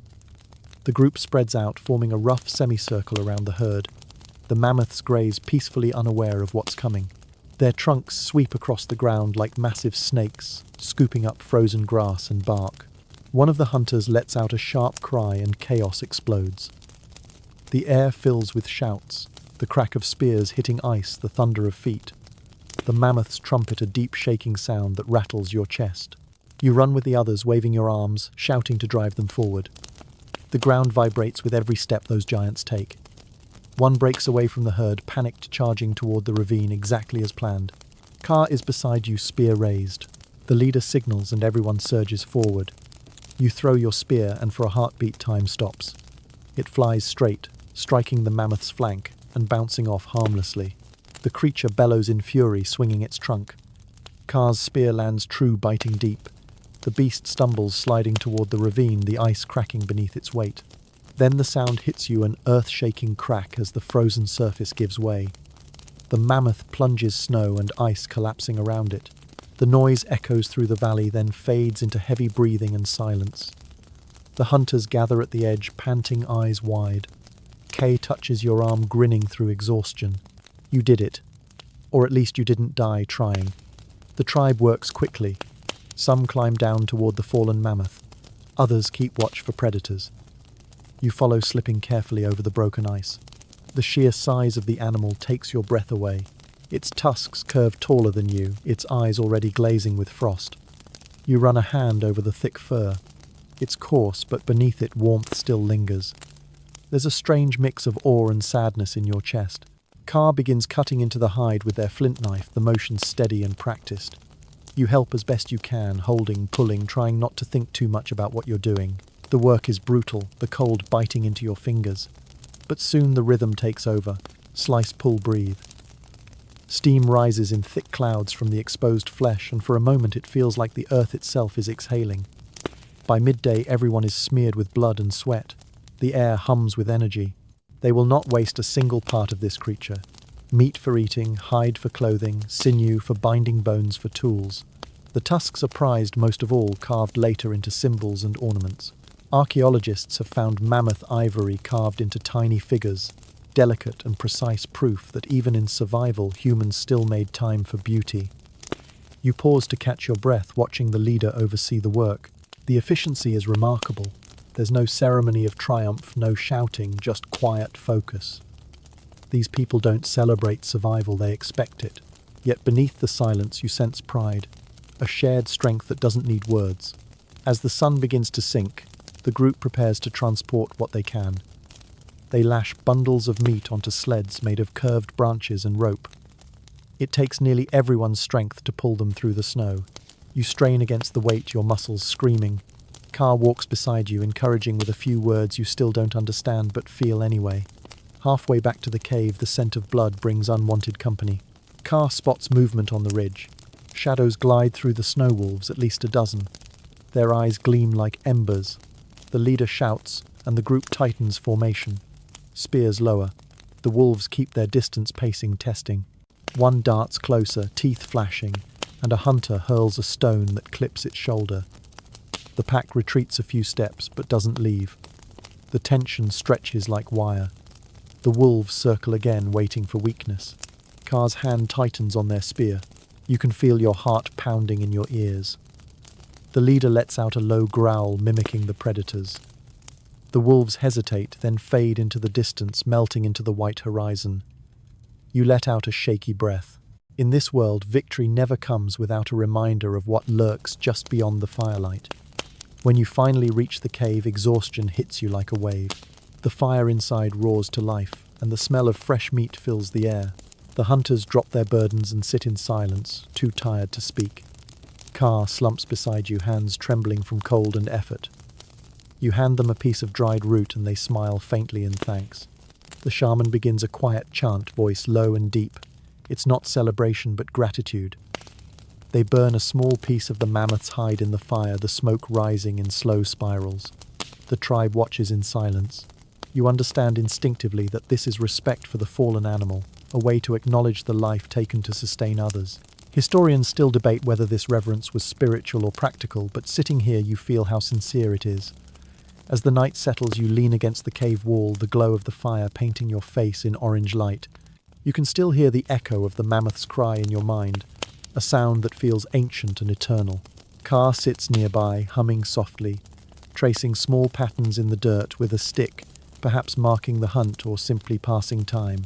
The group spreads out, forming a rough semicircle around the herd. The mammoths graze peacefully, unaware of what's coming. Their trunks sweep across the ground like massive snakes, scooping up frozen grass and bark. One of the hunters lets out a sharp cry and chaos explodes. The air fills with shouts, the crack of spears hitting ice, the thunder of feet. The mammoths trumpet a deep shaking sound that rattles your chest. You run with the others, waving your arms, shouting to drive them forward. The ground vibrates with every step those giants take. One breaks away from the herd, panicked, charging toward the ravine exactly as planned. Car is beside you, spear raised. The leader signals and everyone surges forward. You throw your spear and for a heartbeat time stops. It flies straight, striking the mammoth's flank and bouncing off harmlessly. The creature bellows in fury, swinging its trunk. Car's spear lands true, biting deep. The beast stumbles, sliding toward the ravine, the ice cracking beneath its weight. Then the sound hits you, an earth-shaking crack as the frozen surface gives way. The mammoth plunges, snow and ice collapsing around it. The noise echoes through the valley, then fades into heavy breathing and silence. The hunters gather at the edge, panting, eyes wide. Kay touches your arm, grinning through exhaustion. You did it. Or at least you didn't die trying. The tribe works quickly. Some climb down toward the fallen mammoth. Others keep watch for predators. You follow, slipping carefully over the broken ice. The sheer size of the animal takes your breath away. Its tusks curve taller than you, its eyes already glazing with frost. You run a hand over the thick fur. It's coarse, but beneath it warmth still lingers. There's a strange mix of awe and sadness in your chest. Car begins cutting into the hide with their flint knife, the motion steady and practiced. You help as best you can, holding, pulling, trying not to think too much about what you're doing. The work is brutal, the cold biting into your fingers. But soon the rhythm takes over. Slice, pull, breathe. Steam rises in thick clouds from the exposed flesh, and for a moment it feels like the earth itself is exhaling. By midday, everyone is smeared with blood and sweat. The air hums with energy. They will not waste a single part of this creature. Meat for eating, hide for clothing, sinew for binding, bones for tools. The tusks are prized most of all, carved later into symbols and ornaments. Archaeologists have found mammoth ivory carved into tiny figures, delicate and precise proof that even in survival, humans still made time for beauty. You pause to catch your breath, watching the leader oversee the work. The efficiency is remarkable. There's no ceremony of triumph, no shouting, just quiet focus. These people don't celebrate survival, they expect it. Yet beneath the silence you sense pride, a shared strength that doesn't need words. As the sun begins to sink, the group prepares to transport what they can. They lash bundles of meat onto sleds made of curved branches and rope. It takes nearly everyone's strength to pull them through the snow. You strain against the weight, your muscles screaming. Car walks beside you, encouraging with a few words you still don't understand but feel anyway. Halfway back to the cave, the scent of blood brings unwanted company. Car spots movement on the ridge. Shadows glide through the snow wolves, at least a dozen. Their eyes gleam like embers. The leader shouts, and the group tightens formation. Spears lower. The wolves keep their distance, pacing, testing. One darts closer, teeth flashing, and a hunter hurls a stone that clips its shoulder. The pack retreats a few steps, but doesn't leave. The tension stretches like wire. The wolves circle again, waiting for weakness. Car's hand tightens on their spear. You can feel your heart pounding in your ears. The leader lets out a low growl, mimicking the predators. The wolves hesitate, then fade into the distance, melting into the white horizon. You let out a shaky breath. In this world, victory never comes without a reminder of what lurks just beyond the firelight. When you finally reach the cave, exhaustion hits you like a wave. The fire inside roars to life, and the smell of fresh meat fills the air. The hunters drop their burdens and sit in silence, too tired to speak. Car slumps beside you, hands trembling from cold and effort. You hand them a piece of dried root and they smile faintly in thanks. The shaman begins a quiet chant, voice low and deep. It's not celebration but gratitude. They burn a small piece of the mammoth's hide in the fire, the smoke rising in slow spirals. The tribe watches in silence. You understand instinctively that this is respect for the fallen animal, a way to acknowledge the life taken to sustain others. Historians still debate whether this reverence was spiritual or practical, but sitting here you feel how sincere it is. As the night settles, you lean against the cave wall, the glow of the fire painting your face in orange light. You can still hear the echo of the mammoth's cry in your mind, a sound that feels ancient and eternal. Car sits nearby, humming softly, tracing small patterns in the dirt with a stick, perhaps marking the hunt or simply passing time.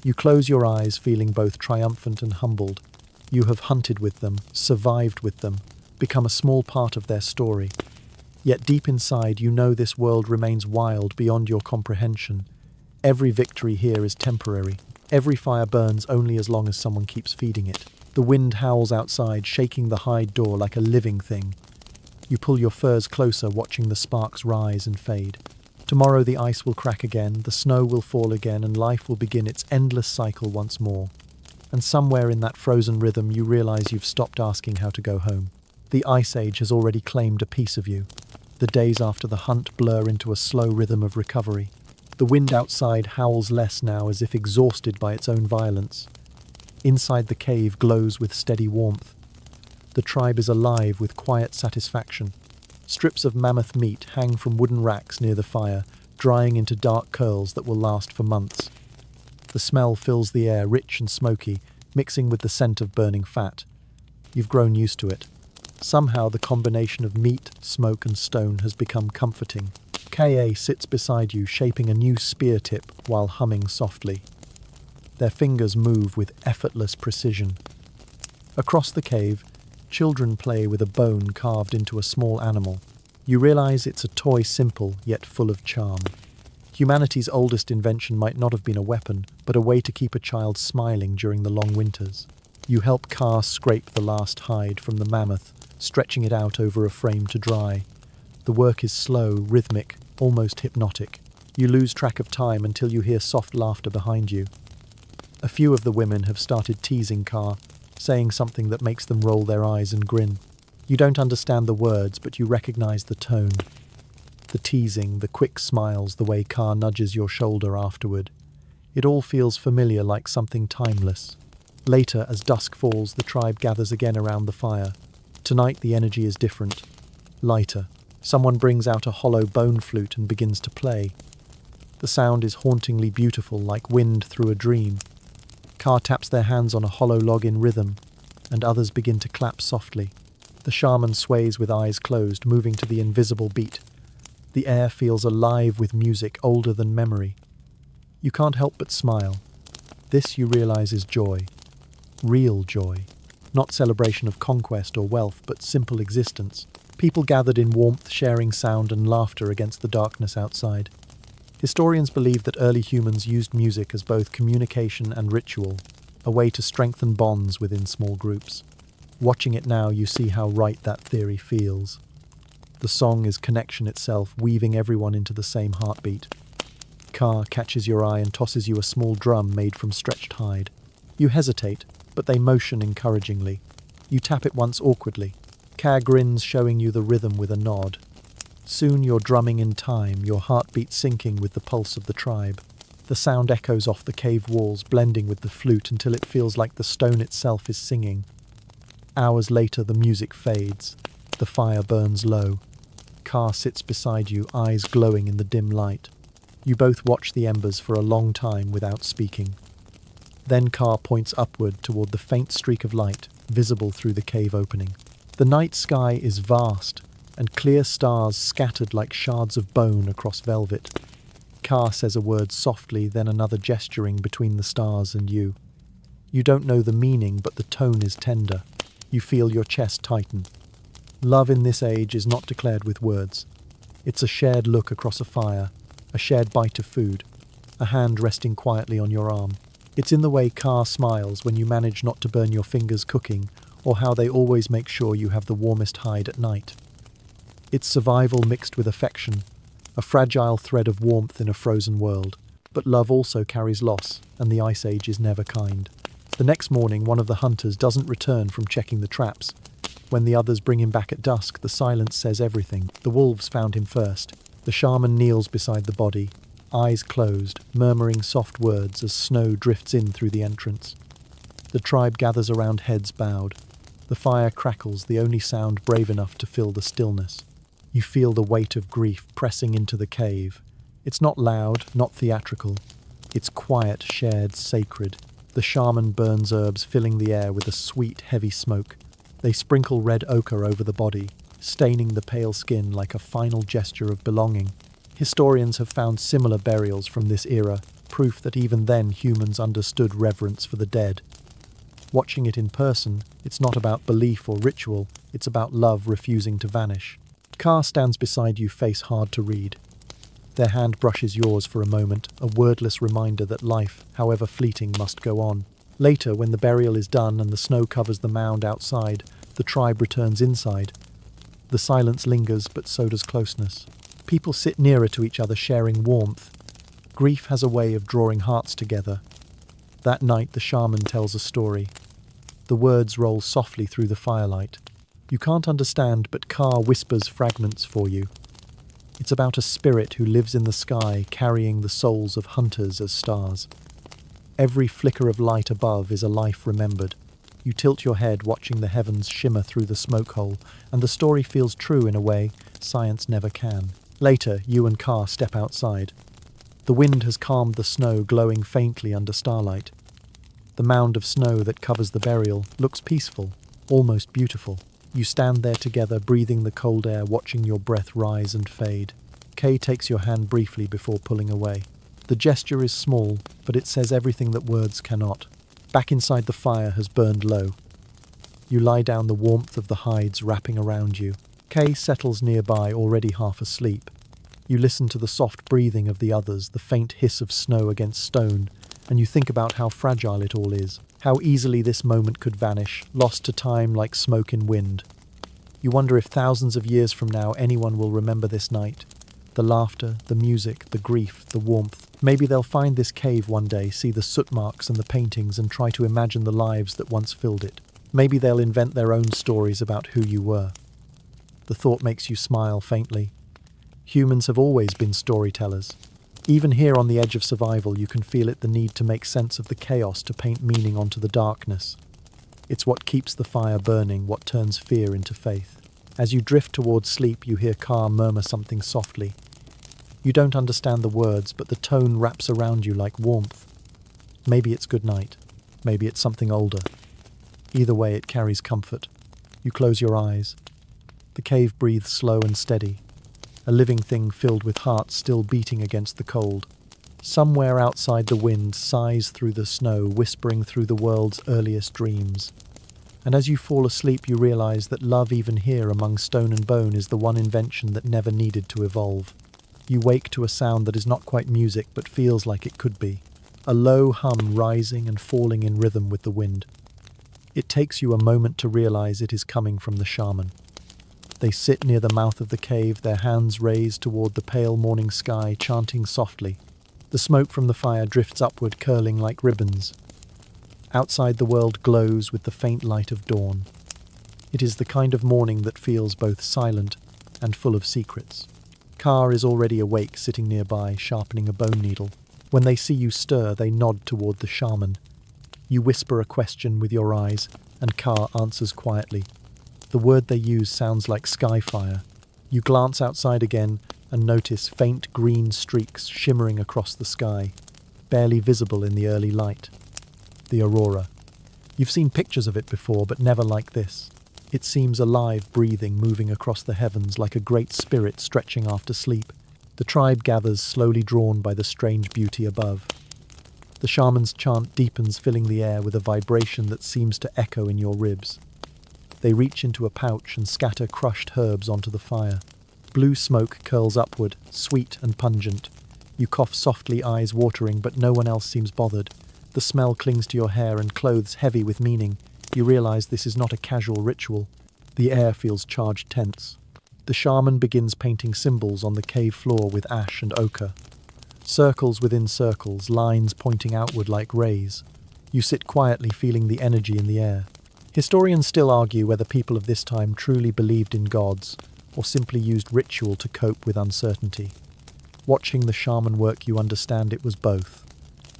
You close your eyes, feeling both triumphant and humbled. You have hunted with them, survived with them, become a small part of their story. Yet deep inside, you know this world remains wild beyond your comprehension. Every victory here is temporary. Every fire burns only as long as someone keeps feeding it. The wind howls outside, shaking the hide door like a living thing. You pull your furs closer, watching the sparks rise and fade. Tomorrow the ice will crack again, the snow will fall again, and life will begin its endless cycle once more. And somewhere in that frozen rhythm you realize you've stopped asking how to go home. The ice age has already claimed a piece of you. The days after the hunt blur into a slow rhythm of recovery. The wind outside howls less now, as if exhausted by its own violence. Inside the cave glows with steady warmth. The tribe is alive with quiet satisfaction. Strips of mammoth meat hang from wooden racks near the fire, drying into dark curls that will last for months. The smell fills the air, rich and smoky, mixing with the scent of burning fat. You've grown used to it. Somehow the combination of meat, smoke and stone has become comforting. Ka sits beside you, shaping a new spear tip while humming softly. Their fingers move with effortless precision. Across the cave, children play with a bone carved into a small animal. You realize it's a toy, simple yet full of charm. Humanity's oldest invention might not have been a weapon, but a way to keep a child smiling during the long winters. You help Car scrape the last hide from the mammoth, stretching it out over a frame to dry. The work is slow, rhythmic, almost hypnotic. You lose track of time until you hear soft laughter behind you. A few of the women have started teasing Car, saying something that makes them roll their eyes and grin. You don't understand the words, but you recognize the tone. The teasing, the quick smiles, the way Car nudges your shoulder afterward. It all feels familiar, like something timeless. Later, as dusk falls, the tribe gathers again around the fire. Tonight the energy is different, lighter. Someone brings out a hollow bone flute and begins to play. The sound is hauntingly beautiful, like wind through a dream. Car taps their hands on a hollow log in rhythm, and others begin to clap softly. The shaman sways with eyes closed, moving to the invisible beat. The air feels alive with music older than memory. You can't help but smile. This, you realize, is joy. Real joy. Not celebration of conquest or wealth, but simple existence. People gathered in warmth, sharing sound and laughter against the darkness outside. Historians believe that early humans used music as both communication and ritual, a way to strengthen bonds within small groups. Watching it now, you see how right that theory feels. The song is connection itself, weaving everyone into the same heartbeat. Car catches your eye and tosses you a small drum made from stretched hide. You hesitate, but they motion encouragingly. You tap it once awkwardly. Car grins, showing you the rhythm with a nod. Soon you're drumming in time, your heartbeat syncing with the pulse of the tribe. The sound echoes off the cave walls, blending with the flute until it feels like the stone itself is singing. Hours later, the music fades. The fire burns low. Car sits beside you, eyes glowing in the dim light. You both watch the embers for a long time without speaking. Then Car points upward toward the faint streak of light visible through the cave opening. The night sky is vast, and clear stars scattered like shards of bone across velvet. Car says a word softly, then another, gesturing between the stars and you. You don't know the meaning, but the tone is tender. You feel your chest tighten. Love in this age is not declared with words. It's a shared look across a fire, a shared bite of food, a hand resting quietly on your arm. It's in the way Car smiles when you manage not to burn your fingers cooking, or how they always make sure you have the warmest hide at night. It's survival mixed with affection, a fragile thread of warmth in a frozen world. But love also carries loss, and the Ice Age is never kind. The next morning, one of the hunters doesn't return from checking the traps. When the others bring him back at dusk, the silence says everything. The wolves found him first. The shaman kneels beside the body, eyes closed, murmuring soft words as snow drifts in through the entrance. The tribe gathers around, heads bowed. The fire crackles, the only sound brave enough to fill the stillness. You feel the weight of grief pressing into the cave. It's not loud, not theatrical. It's quiet, shared, sacred. The shaman burns herbs, filling the air with a sweet, heavy smoke. They sprinkle red ochre over the body, staining the pale skin like a final gesture of belonging. Historians have found similar burials from this era, proof that even then humans understood reverence for the dead. Watching it in person, it's not about belief or ritual, it's about love refusing to vanish. Car stands beside you, face hard to read. Their hand brushes yours for a moment, a wordless reminder that life, however fleeting, must go on. Later, when the burial is done and the snow covers the mound outside, the tribe returns inside. The silence lingers, but so does closeness. People sit nearer to each other, sharing warmth. Grief has a way of drawing hearts together. That night, the shaman tells a story. The words roll softly through the firelight. You can't understand, but Car whispers fragments for you. It's about a spirit who lives in the sky, carrying the souls of hunters as stars. Every flicker of light above is a life remembered. You tilt your head, watching the heavens shimmer through the smoke hole, and the story feels true in a way science never can. Later, you and Car step outside. The wind has calmed the snow, glowing faintly under starlight. The mound of snow that covers the burial looks peaceful, almost beautiful. You stand there together, breathing the cold air, watching your breath rise and fade. Kay takes your hand briefly before pulling away. The gesture is small, but it says everything that words cannot. Back inside, the fire has burned low. You lie down, the warmth of the hides wrapping around you. Kay settles nearby, already half asleep. You listen to the soft breathing of the others, the faint hiss of snow against stone, and you think about how fragile it all is, how easily this moment could vanish, lost to time like smoke in wind. You wonder if thousands of years from now anyone will remember this night. The laughter, the music, the grief, the warmth. Maybe they'll find this cave one day, see the soot marks and the paintings, and try to imagine the lives that once filled it. Maybe they'll invent their own stories about who you were. The thought makes you smile faintly. Humans have always been storytellers. Even here on the edge of survival, you can feel it, the need to make sense of the chaos, to paint meaning onto the darkness. It's what keeps the fire burning, what turns fear into faith. As you drift towards sleep, you hear Car murmur something softly. You don't understand the words, but the tone wraps around you like warmth. Maybe it's good night. Maybe it's something older. Either way, it carries comfort. You close your eyes. The cave breathes slow and steady, a living thing filled with hearts still beating against the cold. Somewhere outside, the wind sighs through the snow, whispering through the world's earliest dreams. And as you fall asleep, you realize that love, even here among stone and bone, is the one invention that never needed to evolve. You wake to a sound that is not quite music, but feels like it could be. A low hum rising and falling in rhythm with the wind. It takes you a moment to realize it is coming from the shaman. They sit near the mouth of the cave, their hands raised toward the pale morning sky, chanting softly. The smoke from the fire drifts upward, curling like ribbons. Outside, the world glows with the faint light of dawn. It is the kind of morning that feels both silent and full of secrets. Car is already awake, sitting nearby, sharpening a bone needle. When they see you stir, they nod toward the shaman. You whisper a question with your eyes, and Car answers quietly. The word they use sounds like skyfire. You glance outside again and notice faint green streaks shimmering across the sky, barely visible in the early light. The aurora. You've seen pictures of it before, but never like this. It seems alive, breathing, moving across the heavens like a great spirit stretching after sleep. The tribe gathers, slowly drawn by the strange beauty above. The shaman's chant deepens, filling the air with a vibration that seems to echo in your ribs. They reach into a pouch and scatter crushed herbs onto the fire. Blue smoke curls upward, sweet and pungent. You cough softly, eyes watering, but no one else seems bothered. The smell clings to your hair and clothes, heavy with meaning. You realize this is not a casual ritual. The air feels charged, tense. The shaman begins painting symbols on the cave floor with ash and ochre. Circles within circles, lines pointing outward like rays. You sit quietly, feeling the energy in the air. Historians still argue whether people of this time truly believed in gods, or simply used ritual to cope with uncertainty. Watching the shaman work, you understand it was both.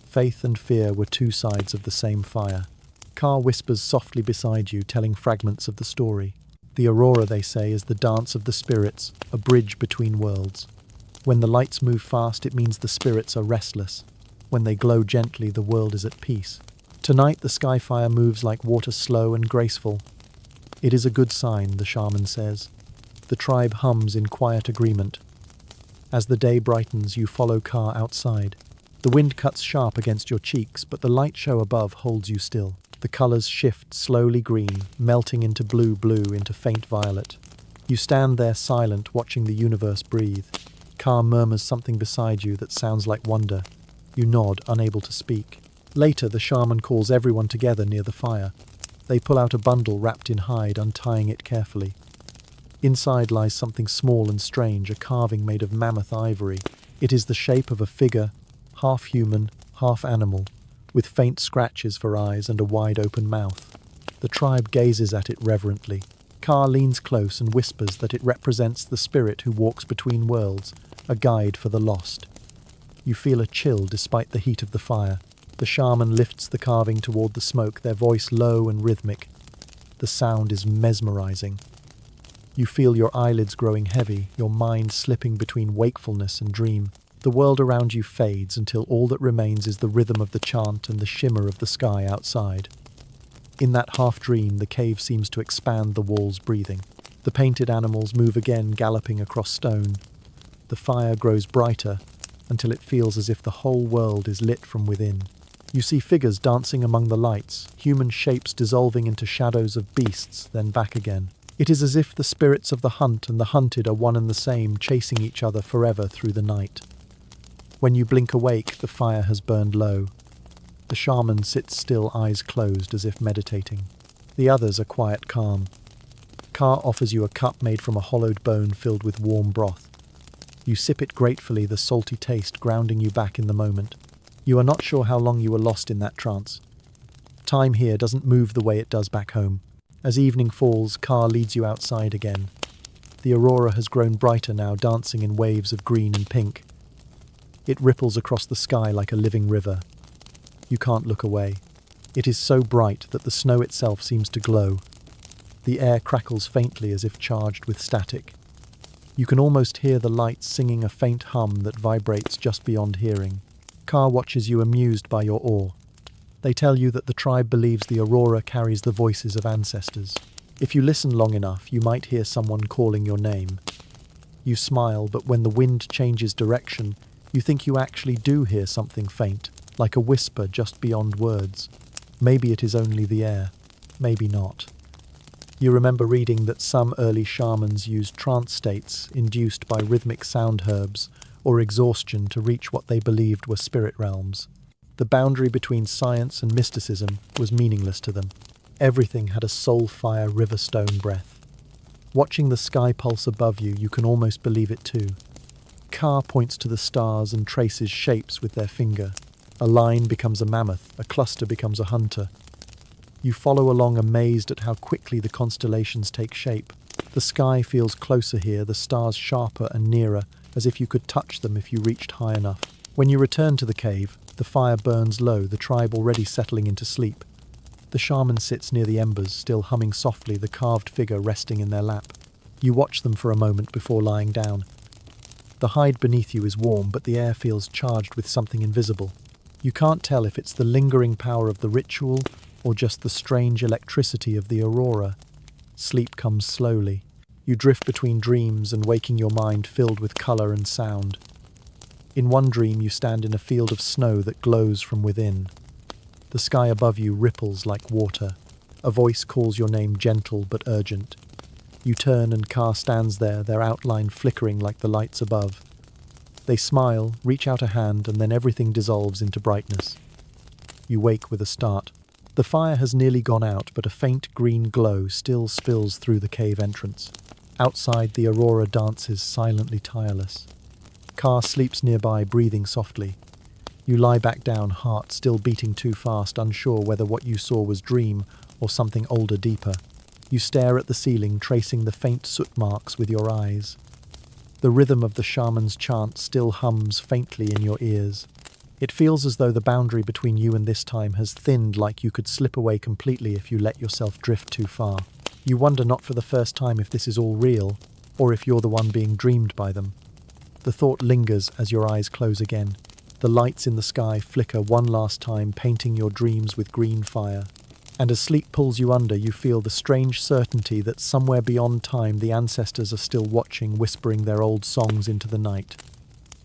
Faith and fear were two sides of the same fire. Car whispers softly beside you, telling fragments of the story. The aurora, they say, is the dance of the spirits, a bridge between worlds. When the lights move fast, it means the spirits are restless. When they glow gently, the world is at peace. Tonight, the skyfire moves like water, slow and graceful. It is a good sign, the shaman says. The tribe hums in quiet agreement. As the day brightens, you follow Car outside. The wind cuts sharp against your cheeks, but the light show above holds you still. The colors shift, slowly green, melting into blue, into faint violet. You stand there silent, watching the universe breathe. Car murmurs something beside you that sounds like wonder. You nod, unable to speak. Later, the shaman calls everyone together near the fire. They pull out a bundle wrapped in hide, untying it carefully. Inside lies something small and strange, a carving made of mammoth ivory. It is the shape of a figure, half human, half animal, with faint scratches for eyes and a wide-open mouth. The tribe gazes at it reverently. Car leans close and whispers that it represents the spirit who walks between worlds, a guide for the lost. You feel a chill despite the heat of the fire. The shaman lifts the carving toward the smoke, their voice low and rhythmic. The sound is mesmerizing. You feel your eyelids growing heavy, your mind slipping between wakefulness and dream. The world around you fades until all that remains is the rhythm of the chant and the shimmer of the sky outside. In that half-dream, the cave seems to expand, the walls breathing. The painted animals move again, galloping across stone. The fire grows brighter until it feels as if the whole world is lit from within. You see figures dancing among the lights, human shapes dissolving into shadows of beasts, then back again. It is as if the spirits of the hunt and the hunted are one and the same, chasing each other forever through the night. When you blink awake, the fire has burned low. The shaman sits still, eyes closed, as if meditating. The others are quiet, calm. Car offers you a cup made from a hollowed bone filled with warm broth. You sip it gratefully, the salty taste grounding you back in the moment. You are not sure how long you were lost in that trance. Time here doesn't move the way it does back home. As evening falls, Car leads you outside again. The aurora has grown brighter now, dancing in waves of green and pink. It ripples across the sky like a living river. You can't look away. It is so bright that the snow itself seems to glow. The air crackles faintly as if charged with static. You can almost hear the lights singing a faint hum that vibrates just beyond hearing. Car watches you, amused by your awe. They tell you that the tribe believes the aurora carries the voices of ancestors. If you listen long enough, you might hear someone calling your name. You smile, but when the wind changes direction, you think you actually do hear something faint, like a whisper just beyond words. Maybe it is only the air, maybe not. You remember reading that some early shamans used trance states induced by rhythmic sound herbs or exhaustion to reach what they believed were spirit realms. The boundary between science and mysticism was meaningless to them. Everything had a soul-fire river-stone breath. Watching the sky pulse above you, you can almost believe it too. Car points to the stars and traces shapes with their finger. A line becomes a mammoth, a cluster becomes a hunter. You follow along, amazed at how quickly the constellations take shape. The sky feels closer here, the stars sharper and nearer, as if you could touch them if you reached high enough. When you return to the cave, the fire burns low, the tribe already settling into sleep. The shaman sits near the embers, still humming softly, the carved figure resting in their lap. You watch them for a moment before lying down. The hide beneath you is warm, but the air feels charged with something invisible. You can't tell if it's the lingering power of the ritual or just the strange electricity of the aurora. Sleep comes slowly. You drift between dreams and waking your mind filled with colour and sound. In one dream, you stand in a field of snow that glows from within. The sky above you ripples like water. A voice calls your name, gentle but urgent. You turn and Car stands there, their outline flickering like the lights above. They smile, reach out a hand, and then everything dissolves into brightness. You wake with a start. The fire has nearly gone out, but a faint green glow still spills through the cave entrance. Outside, the aurora dances, silently tireless. Car sleeps nearby, breathing softly. You lie back down, heart still beating too fast, unsure whether what you saw was dream or something older, deeper. You stare at the ceiling, tracing the faint soot marks with your eyes. The rhythm of the shaman's chant still hums faintly in your ears. It feels as though the boundary between you and this time has thinned, like you could slip away completely if you let yourself drift too far. You wonder, not for the first time, if this is all real, or if you're the one being dreamed by them. The thought lingers as your eyes close again. The lights in the sky flicker one last time, painting your dreams with green fire. And as sleep pulls you under, you feel the strange certainty that somewhere beyond time the ancestors are still watching, whispering their old songs into the night.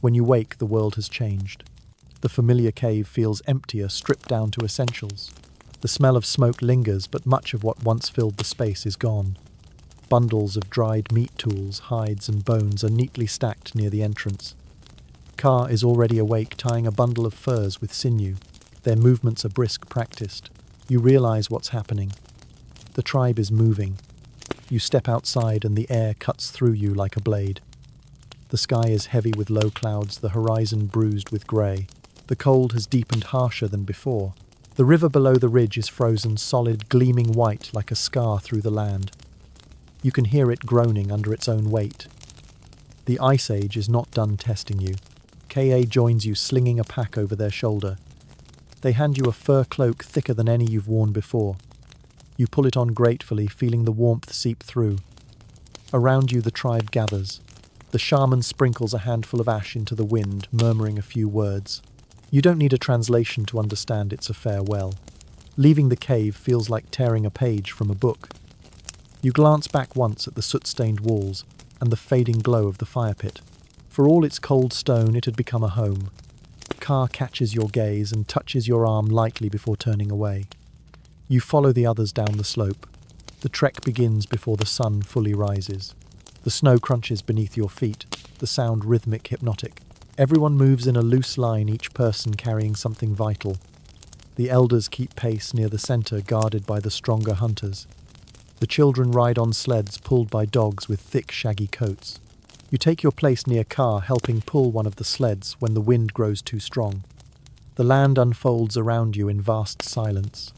When you wake, the world has changed. The familiar cave feels emptier, stripped down to essentials. The smell of smoke lingers, but much of what once filled the space is gone. Bundles of dried meat tools, hides and bones are neatly stacked near the entrance. Car is already awake, tying a bundle of furs with sinew. Their movements are brisk, practiced. You realize what's happening. The tribe is moving. You step outside and the air cuts through you like a blade. The sky is heavy with low clouds, the horizon bruised with grey. The cold has deepened, harsher than before. The river below the ridge is frozen solid, gleaming white like a scar through the land. You can hear it groaning under its own weight. The Ice Age is not done testing you. Ka joins you, slinging a pack over their shoulder. They hand you a fur cloak thicker than any you've worn before. You pull it on gratefully, feeling the warmth seep through. Around you the tribe gathers. The shaman sprinkles a handful of ash into the wind, murmuring a few words. You don't need a translation to understand it's a farewell. Leaving the cave feels like tearing a page from a book. You glance back once at the soot-stained walls and the fading glow of the fire pit. For all its cold stone, it had become a home. Car catches your gaze and touches your arm lightly before turning away. You follow the others down the slope. The trek begins before the sun fully rises. The snow crunches beneath your feet, the sound rhythmic, hypnotic. Everyone moves in a loose line, each person carrying something vital. The elders keep pace near the center, guarded by the stronger hunters. The children ride on sleds pulled by dogs with thick, shaggy coats. You take your place near Car, helping pull one of the sleds when the wind grows too strong. The land unfolds around you in vast silence.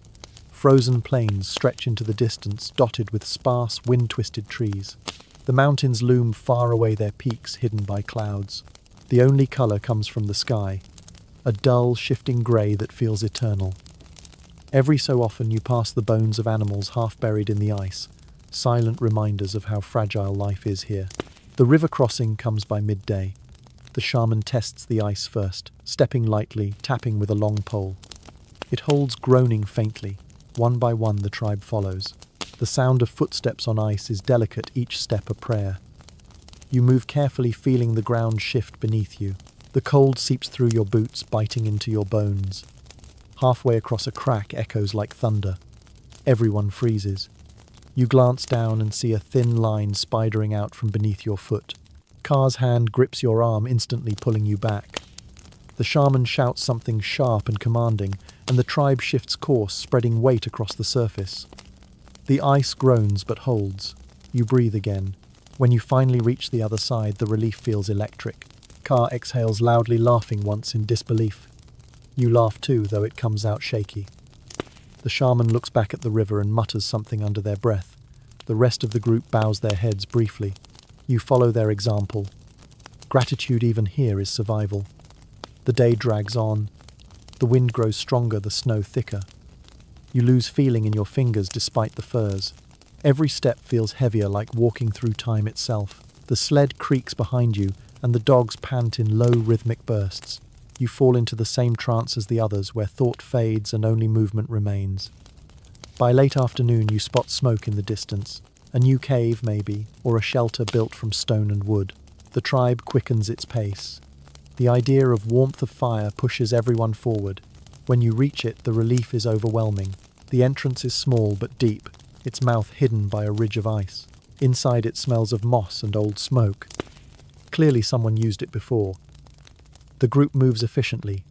Frozen plains stretch into the distance, dotted with sparse, wind-twisted trees. The mountains loom far away, their peaks hidden by clouds. The only color comes from the sky, a dull, shifting grey that feels eternal. Every so often you pass the bones of animals half buried in the ice, silent reminders of how fragile life is here. The river crossing comes by midday. The shaman tests the ice first, stepping lightly, tapping with a long pole. It holds, groaning faintly. One by one the tribe follows. The sound of footsteps on ice is delicate, each step a prayer. You move carefully, feeling the ground shift beneath you. The cold seeps through your boots, biting into your bones. Halfway across, a crack echoes like thunder. Everyone freezes. You glance down and see a thin line spidering out from beneath your foot. Car's hand grips your arm, instantly pulling you back. The shaman shouts something sharp and commanding, and the tribe shifts course, spreading weight across the surface. The ice groans but holds. You breathe again. When you finally reach the other side, the relief feels electric. Car exhales loudly, laughing once in disbelief. You laugh too, though it comes out shaky. The shaman looks back at the river and mutters something under their breath. The rest of the group bows their heads briefly. You follow their example. Gratitude even here is survival. The day drags on. The wind grows stronger, the snow thicker. You lose feeling in your fingers despite the furs. Every step feels heavier, like walking through time itself. The sled creaks behind you, and the dogs pant in low, rhythmic bursts. You fall into the same trance as the others, where thought fades and only movement remains. By late afternoon, you spot smoke in the distance. A new cave, maybe, or a shelter built from stone and wood. The tribe quickens its pace. The idea of warmth of fire pushes everyone forward. When you reach it, the relief is overwhelming. The entrance is small but deep, its mouth hidden by a ridge of ice. Inside it smells of moss and old smoke. Clearly someone used it before. The group moves efficiently.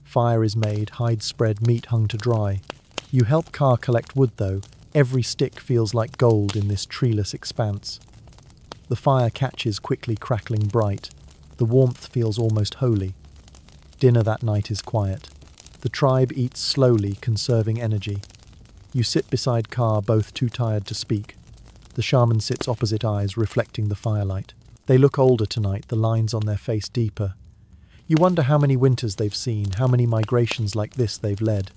Fire is made, hides spread, meat hung to dry. You help Car collect wood though. Every stick feels like gold in this treeless expanse. The fire catches, quickly crackling bright. The warmth feels almost holy. Dinner that night is quiet. The tribe eats slowly, conserving energy. You sit beside Car, both too tired to speak. The shaman sits opposite, eyes reflecting the firelight. They look older tonight, the lines on their face deeper. You wonder how many winters they've seen, how many migrations like this they've led.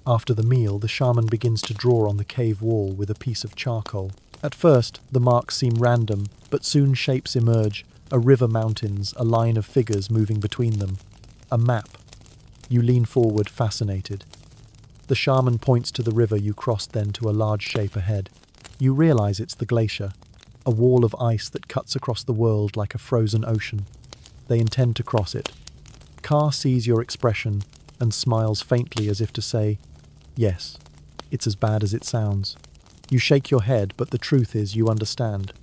After the meal, the shaman begins to draw on the cave wall with a piece of charcoal. At first, the marks seem random, but soon shapes emerge. A river, mountains, a line of figures moving between them. A map. You lean forward, fascinated. The shaman points to the river you crossed, then to a large shape ahead. You realize it's the glacier, a wall of ice that cuts across the world like a frozen ocean. They intend to cross it. Car sees your expression and smiles faintly as if to say, yes, it's as bad as it sounds. You shake your head, but the truth is you understand.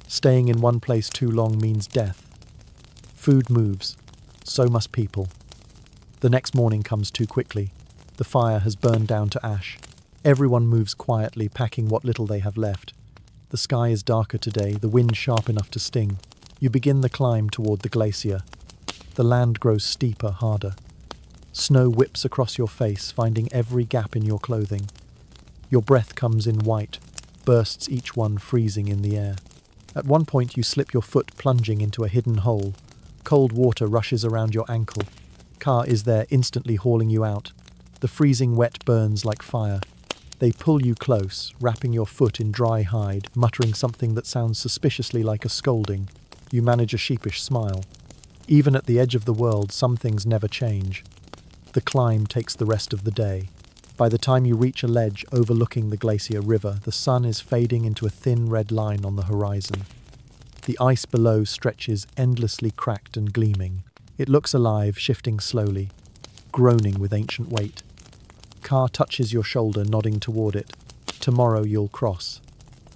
Staying in one place too long means death. Food moves. So must people. The next morning comes too quickly. The fire has burned down to ash. Everyone moves quietly, packing what little they have left. The sky is darker today, the wind sharp enough to sting. You begin the climb toward the glacier. The land grows steeper, harder. Snow whips across your face, finding every gap in your clothing. Your breath comes in white, bursts, each one freezing in the air. At one point you slip your foot, plunging into a hidden hole. Cold water rushes around your ankle. Car is there, instantly hauling you out. The freezing wet burns like fire. They pull you close, wrapping your foot in dry hide, muttering something that sounds suspiciously like a scolding. You manage a sheepish smile. Even at the edge of the world, some things never change. The climb takes the rest of the day. By the time you reach a ledge overlooking the glacier river, the sun is fading into a thin red line on the horizon. The ice below stretches endlessly, cracked and gleaming. It looks alive, shifting slowly, groaning with ancient weight. Car touches your shoulder, nodding toward it. Tomorrow you'll cross.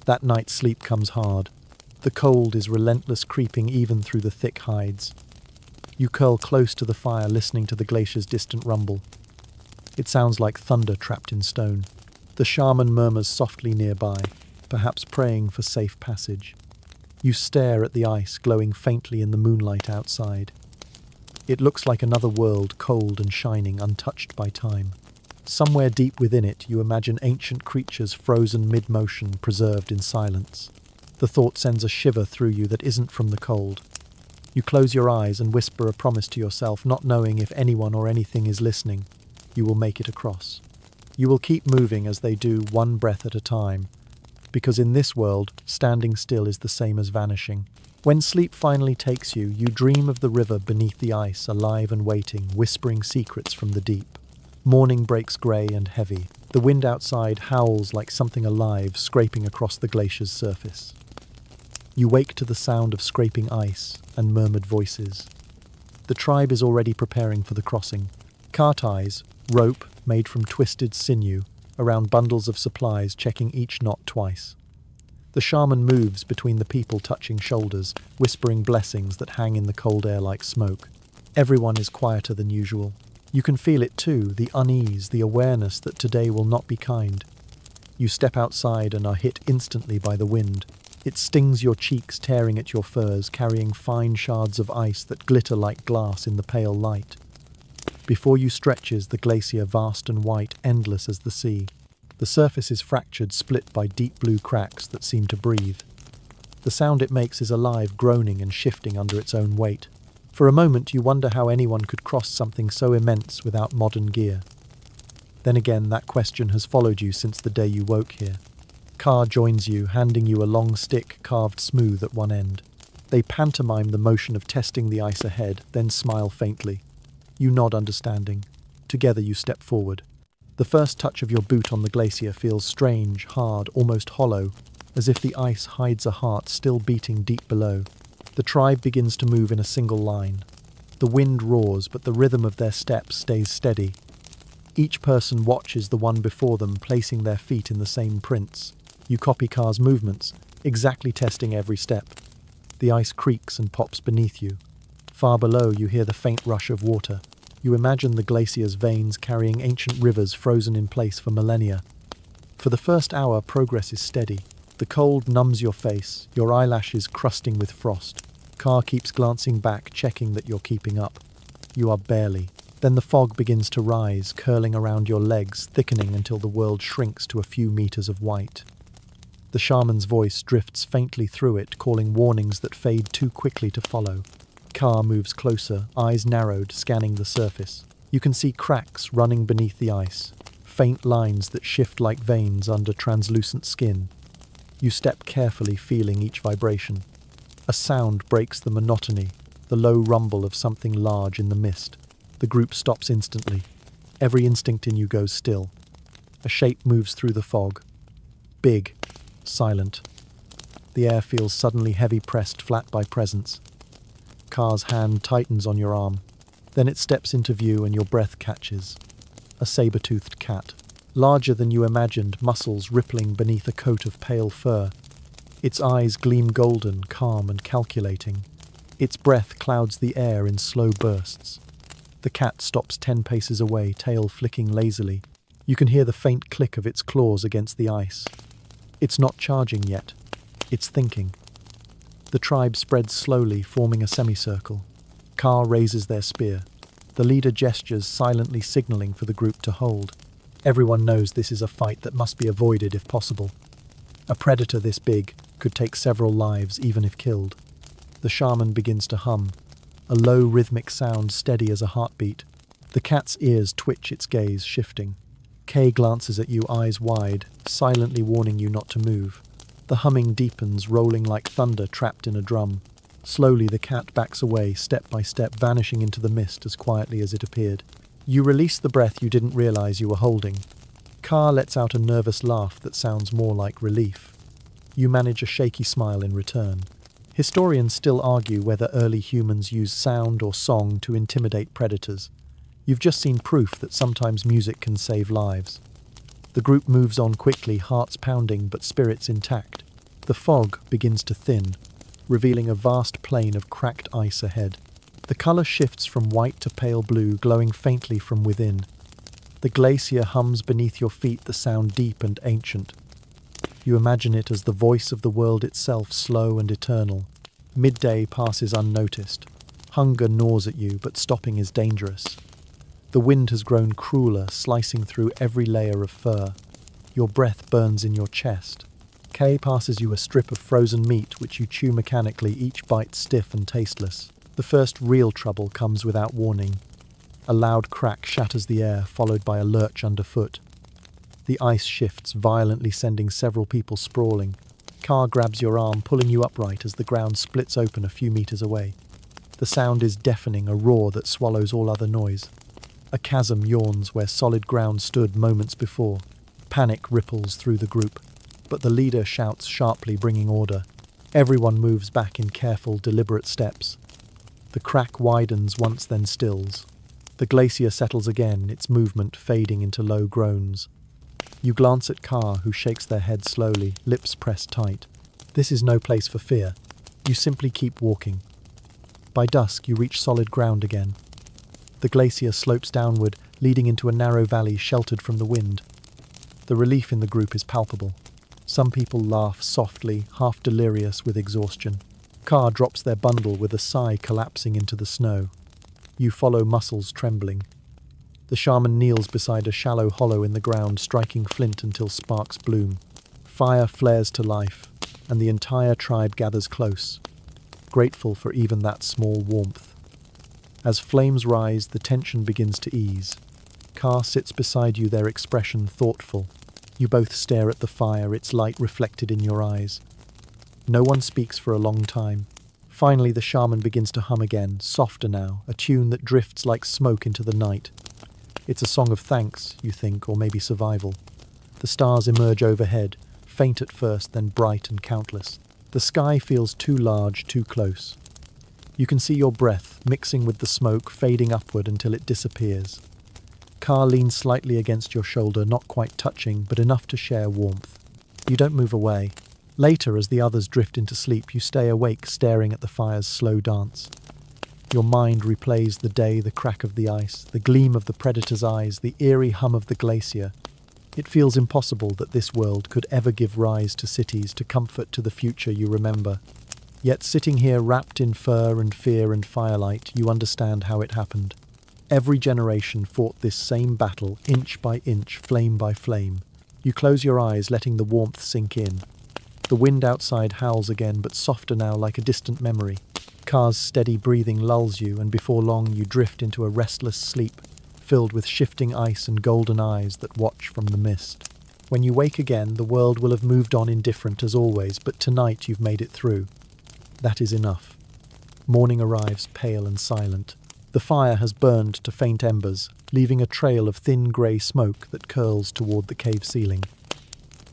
That night sleep comes hard. The cold is relentless, creeping even through the thick hides. You curl close to the fire, listening to the glacier's distant rumble. It sounds like thunder trapped in stone. The shaman murmurs softly nearby, perhaps praying for safe passage. You stare at the ice, glowing faintly in the moonlight outside. It looks like another world, cold and shining, untouched by time. Somewhere deep within it, you imagine ancient creatures frozen mid-motion, preserved in silence. The thought sends a shiver through you that isn't from the cold. You close your eyes and whisper a promise to yourself, not knowing if anyone or anything is listening. You will make it across. You will keep moving as they do, one breath at a time. Because in this world, standing still is the same as vanishing. When sleep finally takes you, you dream of the river beneath the ice, alive and waiting, whispering secrets from the deep. Morning breaks grey and heavy. The wind outside howls like something alive, scraping across the glacier's surface. You wake to the sound of scraping ice and murmured voices. The tribe is already preparing for the crossing. Car ties, rope made from twisted sinew, around bundles of supplies, checking each knot twice. The shaman moves between the people, touching shoulders, whispering blessings that hang in the cold air like smoke. Everyone is quieter than usual. You can feel it too, the unease, the awareness that today will not be kind. You step outside and are hit instantly by the wind. It stings your cheeks, tearing at your furs, carrying fine shards of ice that glitter like glass in the pale light. Before you stretches the glacier, vast and white, endless as the sea. The surface is fractured, split by deep blue cracks that seem to breathe. The sound it makes is alive, groaning and shifting under its own weight. For a moment you wonder how anyone could cross something so immense without modern gear. Then again, that question has followed you since the day you woke here. Car joins you, handing you a long stick carved smooth at one end. They pantomime the motion of testing the ice ahead, then smile faintly. You nod, understanding. Together you step forward. The first touch of your boot on the glacier feels strange, hard, almost hollow, as if the ice hides a heart still beating deep below. The tribe begins to move in a single line. The wind roars, but the rhythm of their steps stays steady. Each person watches the one before them, placing their feet in the same prints. You copy Car's movements, exactly testing every step. The ice creaks and pops beneath you. Far below, you hear the faint rush of water. You imagine the glacier's veins carrying ancient rivers frozen in place for millennia. For the first hour, progress is steady. The cold numbs your face, your eyelashes crusting with frost. Car keeps glancing back, checking that you're keeping up. You are barely. Then the fog begins to rise, curling around your legs, thickening until the world shrinks to a few meters of white. The shaman's voice drifts faintly through it, calling warnings that fade too quickly to follow. Car moves closer, eyes narrowed, scanning the surface. You can see cracks running beneath the ice, faint lines that shift like veins under translucent skin. You step carefully, feeling each vibration. A sound breaks the monotony, the low rumble of something large in the mist. The group stops instantly. Every instinct in you goes still. A shape moves through the fog. Big, silent. The air feels suddenly heavy, pressed flat by presence. Car's hand tightens on your arm. Then it steps into view and your breath catches. A saber-toothed cat. Larger than you imagined, muscles rippling beneath a coat of pale fur. Its eyes gleam golden, calm and calculating. Its breath clouds the air in slow bursts. The cat stops 10 paces away, tail flicking lazily. You can hear the faint click of its claws against the ice. It's not charging yet. It's thinking. The tribe spreads slowly, forming a semicircle. Car raises their spear. The leader gestures, silently signaling for the group to hold. Everyone knows this is a fight that must be avoided if possible. A predator this big could take several lives, even if killed. The shaman begins to hum, a low rhythmic sound steady as a heartbeat. The cat's ears twitch, its gaze shifting. Kay glances at you, eyes wide, silently warning you not to move. The humming deepens, rolling like thunder trapped in a drum. Slowly the cat backs away, step by step, vanishing into the mist as quietly as it appeared. You release the breath you didn't realize you were holding. Car lets out a nervous laugh that sounds more like relief. You manage a shaky smile in return. Historians still argue whether early humans used sound or song to intimidate predators. You've just seen proof that sometimes music can save lives. The group moves on quickly, hearts pounding but spirits intact. The fog begins to thin, revealing a vast plain of cracked ice ahead. The color shifts from white to pale blue, glowing faintly from within. The glacier hums beneath your feet, the sound deep and ancient. You imagine it as the voice of the world itself, slow and eternal. Midday passes unnoticed. Hunger gnaws at you, but stopping is dangerous. The wind has grown crueler, slicing through every layer of fur. Your breath burns in your chest. Kay passes you a strip of frozen meat which you chew mechanically, each bite stiff and tasteless. The first real trouble comes without warning. A loud crack shatters the air, followed by a lurch underfoot. The ice shifts, violently sending several people sprawling. Car grabs your arm, pulling you upright as the ground splits open a few meters away. The sound is deafening, a roar that swallows all other noise. A chasm yawns where solid ground stood moments before. Panic ripples through the group, but the leader shouts sharply, bringing order. Everyone moves back in careful, deliberate steps. The crack widens once, then stills. The glacier settles again, its movement fading into low groans. You glance at Car, who shakes their head slowly, lips pressed tight. This is no place for fear. You simply keep walking. By dusk, you reach solid ground again. The glacier slopes downward, leading into a narrow valley sheltered from the wind. The relief in the group is palpable. Some people laugh softly, half delirious with exhaustion. Car drops their bundle with a sigh, collapsing into the snow. You follow, muscles trembling. The shaman kneels beside a shallow hollow in the ground, striking flint until sparks bloom. Fire flares to life, and the entire tribe gathers close, grateful for even that small warmth. As flames rise, the tension begins to ease. Car sits beside you, their expression thoughtful. You both stare at the fire, its light reflected in your eyes. No one speaks for a long time. Finally, the shaman begins to hum again, softer now, a tune that drifts like smoke into the night. It's a song of thanks, you think, or maybe survival. The stars emerge overhead, faint at first, then bright and countless. The sky feels too large, too close. You can see your breath, mixing with the smoke, fading upward until it disappears. Car leans slightly against your shoulder, not quite touching, but enough to share warmth. You don't move away. Later, as the others drift into sleep, you stay awake, staring at the fire's slow dance. Your mind replays the day, the crack of the ice, the gleam of the predator's eyes, the eerie hum of the glacier. It feels impossible that this world could ever give rise to cities, to comfort, to the future you remember. Yet sitting here wrapped in fur and fear and firelight, you understand how it happened. Every generation fought this same battle, inch by inch, flame by flame. You close your eyes, letting the warmth sink in. The wind outside howls again, but softer now, like a distant memory. Car's steady breathing lulls you, and before long you drift into a restless sleep, filled with shifting ice and golden eyes that watch from the mist. When you wake again, the world will have moved on, indifferent as always, but tonight you've made it through. That is enough. Morning arrives, pale and silent. The fire has burned to faint embers, leaving a trail of thin grey smoke that curls toward the cave ceiling.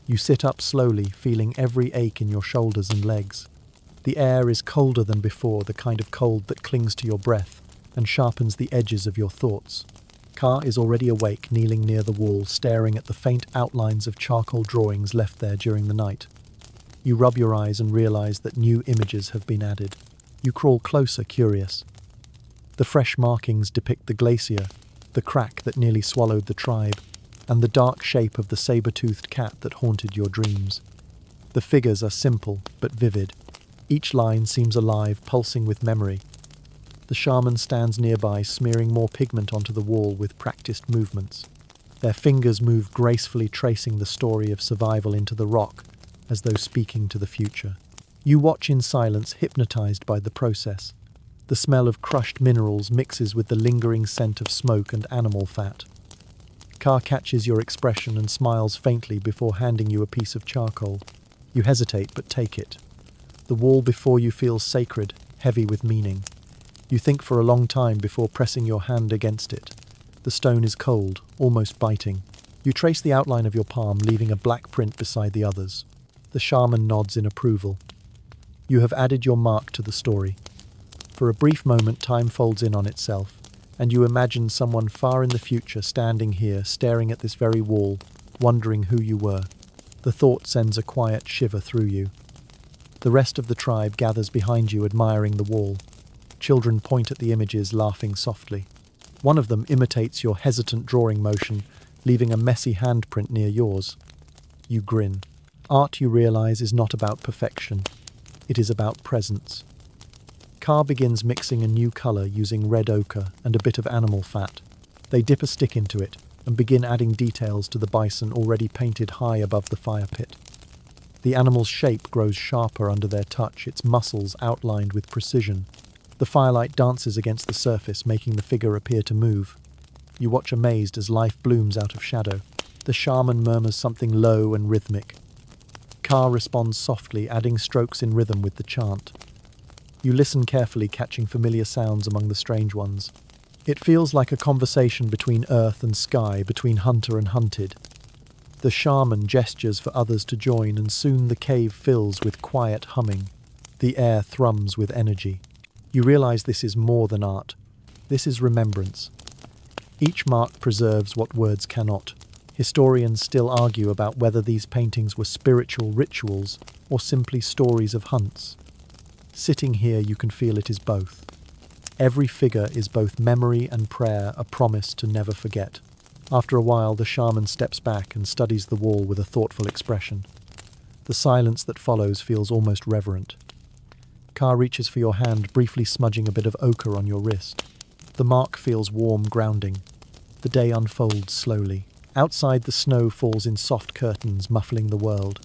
You sit up slowly, feeling every ache in your shoulders and legs. The air is colder than before, the kind of cold that clings to your breath and sharpens the edges of your thoughts. Car is already awake, kneeling near the wall, staring at the faint outlines of charcoal drawings left there during the night. You rub your eyes and realize that new images have been added. You crawl closer, curious. The fresh markings depict the glacier, the crack that nearly swallowed the tribe, and the dark shape of the saber-toothed cat that haunted your dreams. The figures are simple but vivid. Each line seems alive, pulsing with memory. The shaman stands nearby, smearing more pigment onto the wall with practiced movements. Their fingers move gracefully, tracing the story of survival into the rock, as though speaking to the future. You watch in silence, hypnotized by the process. The smell of crushed minerals mixes with the lingering scent of smoke and animal fat. Car catches your expression and smiles faintly before handing you a piece of charcoal. You hesitate, but take it. The wall before you feels sacred, heavy with meaning. You think for a long time before pressing your hand against it. The stone is cold, almost biting. You trace the outline of your palm, leaving a black print beside the others. The shaman nods in approval. You have added your mark to the story. For a brief moment, time folds in on itself, and you imagine someone far in the future standing here, staring at this very wall, wondering who you were. The thought sends a quiet shiver through you. The rest of the tribe gathers behind you, admiring the wall. Children point at the images, laughing softly. One of them imitates your hesitant drawing motion, leaving a messy handprint near yours. You grin. Art, you realize, is not about perfection. It is about presence. Car begins mixing a new color using red ochre and a bit of animal fat. They dip a stick into it and begin adding details to the bison already painted high above the fire pit. The animal's shape grows sharper under their touch, its muscles outlined with precision. The firelight dances against the surface, making the figure appear to move. You watch amazed as life blooms out of shadow. The shaman murmurs something low and rhythmic. Ka responds softly, adding strokes in rhythm with the chant. You listen carefully, catching familiar sounds among the strange ones. It feels like a conversation between earth and sky, between hunter and hunted. The shaman gestures for others to join, and soon the cave fills with quiet humming. The air thrums with energy. You realize this is more than art. This is remembrance. Each mark preserves what words cannot. Historians still argue about whether these paintings were spiritual rituals or simply stories of hunts. Sitting here, you can feel it is both. Every figure is both memory and prayer, a promise to never forget. After a while, the shaman steps back and studies the wall with a thoughtful expression. The silence that follows feels almost reverent. Ka reaches for your hand, briefly smudging a bit of ochre on your wrist. The mark feels warm, grounding. The day unfolds slowly. Outside, the snow falls in soft curtains, muffling the world.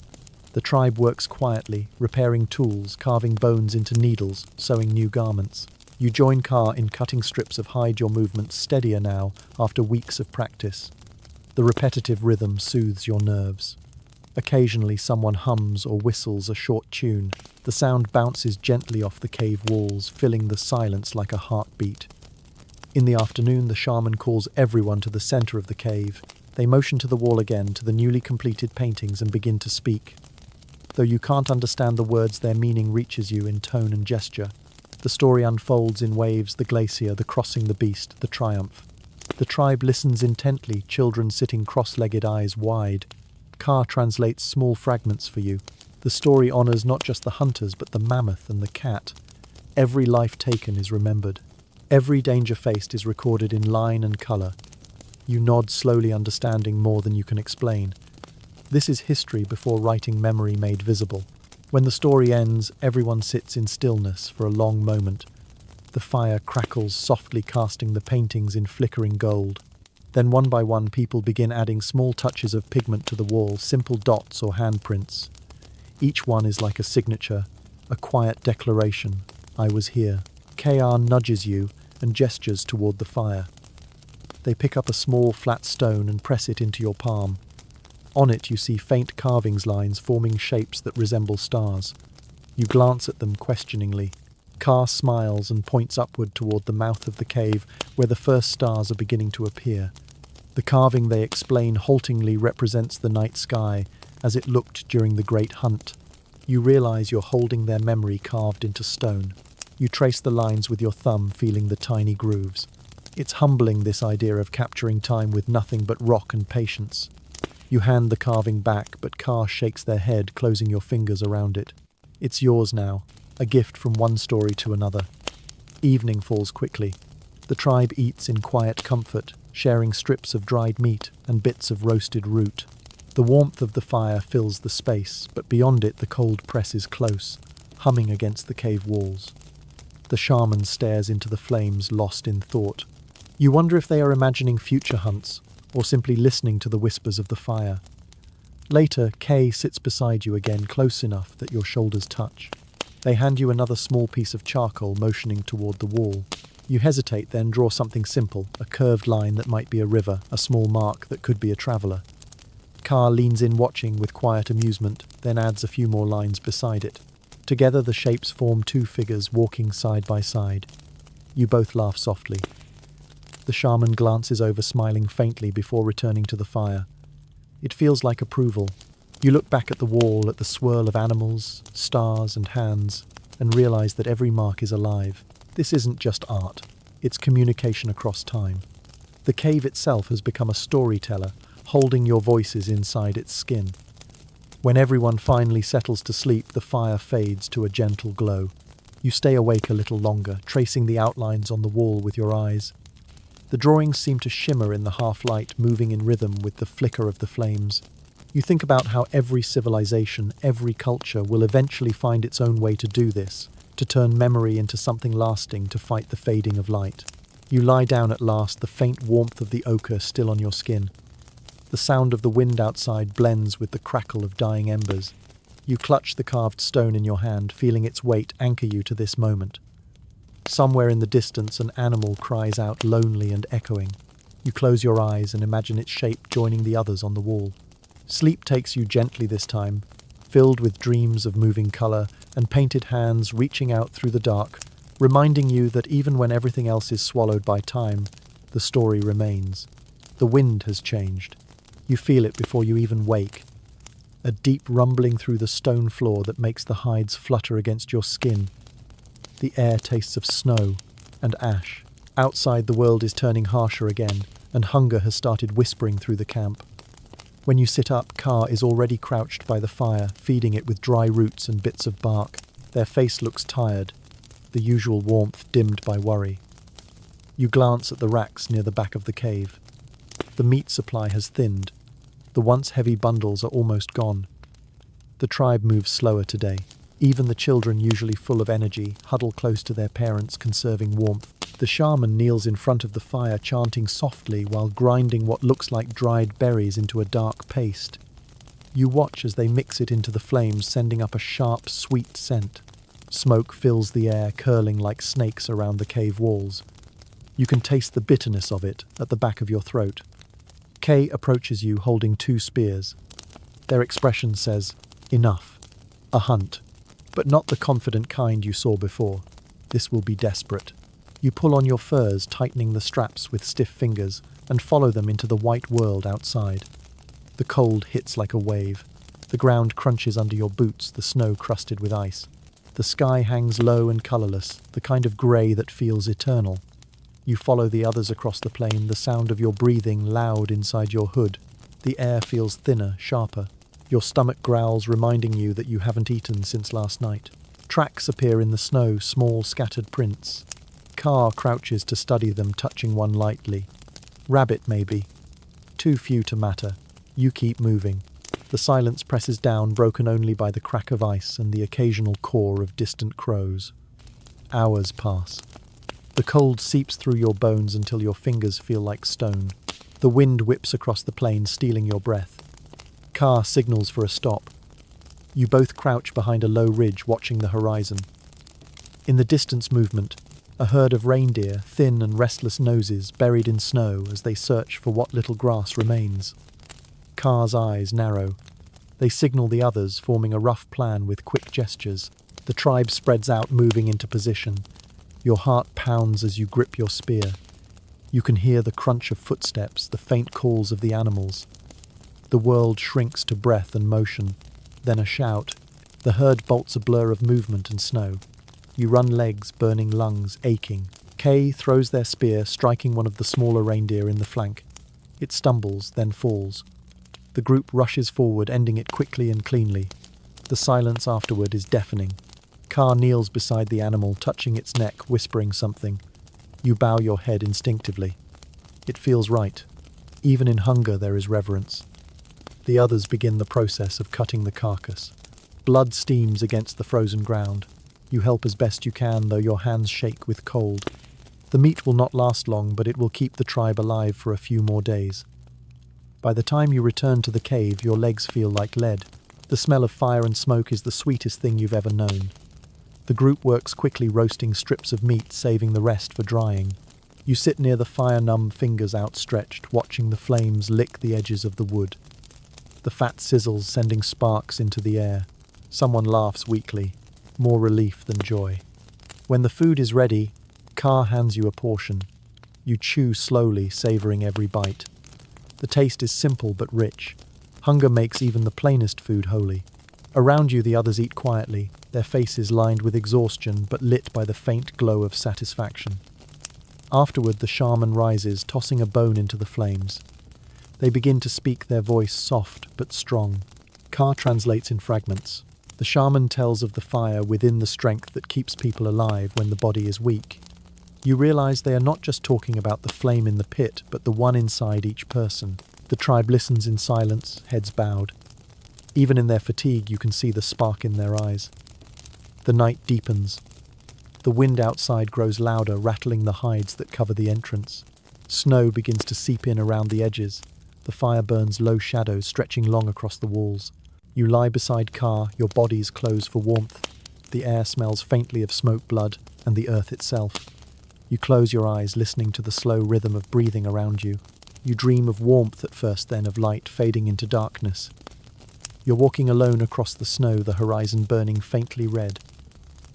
The tribe works quietly, repairing tools, carving bones into needles, sewing new garments. You join Ka in cutting strips of hide, your movements steadier now after weeks of practice. The repetitive rhythm soothes your nerves. Occasionally someone hums or whistles a short tune. The sound bounces gently off the cave walls, filling the silence like a heartbeat. In the afternoon, the shaman calls everyone to the center of the cave. They motion to the wall again, to the newly completed paintings, and begin to speak. Though you can't understand the words, their meaning reaches you in tone and gesture. The story unfolds in waves: the glacier, the crossing, the beast, the triumph. The tribe listens intently, children sitting cross-legged, eyes wide. Ka translates small fragments for you. The story honors not just the hunters, but the mammoth and the cat. Every life taken is remembered. Every danger faced is recorded in line and color. You nod slowly, understanding more than you can explain. This is history before writing memory made visible. When the story ends, everyone sits in stillness for a long moment. The fire crackles softly, casting the paintings in flickering gold. Then one by one, people begin adding small touches of pigment to the wall, simple dots or handprints. Each one is like a signature, a quiet declaration. I was here. KR nudges you and gestures toward the fire. They pick up a small flat stone and press it into your palm. On it you see faint carvings, lines forming shapes that resemble stars. You glance at them questioningly. Ka smiles and points upward toward the mouth of the cave, where the first stars are beginning to appear. The carving, they explain haltingly, represents the night sky as it looked during the great hunt. You realize you're holding their memory carved into stone. You trace the lines with your thumb, feeling the tiny grooves. It's humbling, this idea of capturing time with nothing but rock and patience. You hand the carving back, but Ka shakes their head, closing your fingers around it. It's yours now, a gift from one story to another. Evening falls quickly. The tribe eats in quiet comfort, sharing strips of dried meat and bits of roasted root. The warmth of the fire fills the space, but beyond it the cold presses close, humming against the cave walls. The shaman stares into the flames, lost in thought. You wonder if they are imagining future hunts, or simply listening to the whispers of the fire. Later, Kay sits beside you again, close enough that your shoulders touch. They hand you another small piece of charcoal, motioning toward the wall. You hesitate, then draw something simple, a curved line that might be a river, a small mark that could be a traveller. Ka leans in, watching with quiet amusement, then adds a few more lines beside it. Together the shapes form two figures walking side by side. You both laugh softly. The shaman glances over, smiling faintly before returning to the fire. It feels like approval. You look back at the wall, at the swirl of animals, stars and hands, and realize that every mark is alive. This isn't just art, it's communication across time. The cave itself has become a storyteller, holding your voices inside its skin. When everyone finally settles to sleep, the fire fades to a gentle glow. You stay awake a little longer, tracing the outlines on the wall with your eyes. The drawings seem to shimmer in the half-light, moving in rhythm with the flicker of the flames. You think about how every civilization, every culture will eventually find its own way to do this, to turn memory into something lasting, to fight the fading of light. You lie down at last, the faint warmth of the ochre still on your skin. The sound of the wind outside blends with the crackle of dying embers. You clutch the carved stone in your hand, feeling its weight anchor you to this moment. Somewhere in the distance, an animal cries out, lonely and echoing. You close your eyes and imagine its shape joining the others on the wall. Sleep takes you gently this time, filled with dreams of moving color and painted hands reaching out through the dark, reminding you that even when everything else is swallowed by time, the story remains. The wind has changed. You feel it before you even wake. A deep rumbling through the stone floor that makes the hides flutter against your skin. The air tastes of snow and ash. Outside, the world is turning harsher again, and hunger has started whispering through the camp. When you sit up, Kaa is already crouched by the fire, feeding it with dry roots and bits of bark. Their face looks tired, the usual warmth dimmed by worry. You glance at the racks near the back of the cave. The meat supply has thinned. The once heavy bundles are almost gone. The tribe moves slower today. Even the children, usually full of energy, huddle close to their parents, conserving warmth. The shaman kneels in front of the fire, chanting softly while grinding what looks like dried berries into a dark paste. You watch as they mix it into the flames, sending up a sharp, sweet scent. Smoke fills the air, curling like snakes around the cave walls. You can taste the bitterness of it at the back of your throat. Kay approaches you holding 2 spears. Their expression says, "Enough. A hunt." But not the confident kind you saw before. This will be desperate. You pull on your furs, tightening the straps with stiff fingers, and follow them into the white world outside. The cold hits like a wave. The ground crunches under your boots, the snow crusted with ice. The sky hangs low and colourless, the kind of grey that feels eternal. You follow the others across the plain, the sound of your breathing loud inside your hood. The air feels thinner, sharper. Your stomach growls, reminding you that you haven't eaten since last night. Tracks appear in the snow, small scattered prints. Kaa crouches to study them, touching one lightly. Rabbit, maybe. Too few to matter. You keep moving. The silence presses down, broken only by the crack of ice and the occasional caw of distant crows. Hours pass. The cold seeps through your bones until your fingers feel like stone. The wind whips across the plain, stealing your breath. Kaa signals for a stop. You both crouch behind a low ridge, watching the horizon. In the distance movement, a herd of reindeer, thin and restless noses, buried in snow as they search for what little grass remains. Kaa's eyes narrow. They signal the others, forming a rough plan with quick gestures. The tribe spreads out, moving into position. Your heart pounds as you grip your spear. You can hear the crunch of footsteps, the faint calls of the animals. The world shrinks to breath and motion, then a shout. The herd bolts a blur of movement and snow. You run, legs burning, lungs aching. Kay throws their spear, striking one of the smaller reindeer in the flank. It stumbles, then falls. The group rushes forward, ending it quickly and cleanly. The silence afterward is deafening. Kaa kneels beside the animal, touching its neck, whispering something. You bow your head instinctively. It feels right. Even in hunger there is reverence. The others begin the process of cutting the carcass. Blood steams against the frozen ground. You help as best you can, though your hands shake with cold. The meat will not last long, but it will keep the tribe alive for a few more days. By the time you return to the cave, your legs feel like lead. The smell of fire and smoke is the sweetest thing you've ever known. The group works quickly, roasting strips of meat, saving the rest for drying. You sit near the fire-numb fingers outstretched, watching the flames lick the edges of the wood. The fat sizzles, sending sparks into the air. Someone laughs weakly, more relief than joy. When the food is ready, Kaa hands you a portion. You chew slowly, savoring every bite. The taste is simple but rich. Hunger makes even the plainest food holy. Around you, the others eat quietly, their faces lined with exhaustion but lit by the faint glow of satisfaction. Afterward, the shaman rises, tossing a bone into the flames. They begin to speak, their voice soft but strong. Kaa translates in fragments. The shaman tells of the fire within, the strength that keeps people alive when the body is weak. You realize they are not just talking about the flame in the pit, but the one inside each person. The tribe listens in silence, heads bowed. Even in their fatigue, you can see the spark in their eyes. The night deepens. The wind outside grows louder, rattling the hides that cover the entrance. Snow begins to seep in around the edges. The fire burns low shadows stretching long across the walls. You lie beside Car, your bodies close for warmth. The air smells faintly of smoked blood and the earth itself. You close your eyes, listening to the slow rhythm of breathing around you. You dream of warmth at first, then of light fading into darkness. You're walking alone across the snow, the horizon burning faintly red.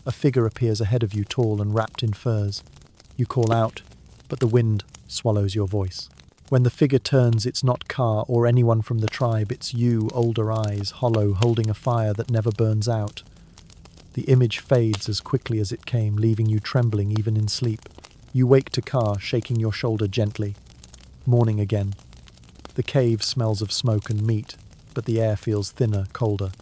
A figure appears ahead of you, tall and wrapped in furs. You call out, but the wind swallows your voice. When the figure turns, it's not Car or anyone from the tribe, it's you, older eyes, hollow, holding a fire that never burns out. The image fades as quickly as it came, leaving you trembling even in sleep. You wake to Car, shaking your shoulder gently. Morning again. The cave smells of smoke and meat, but the air feels thinner, colder.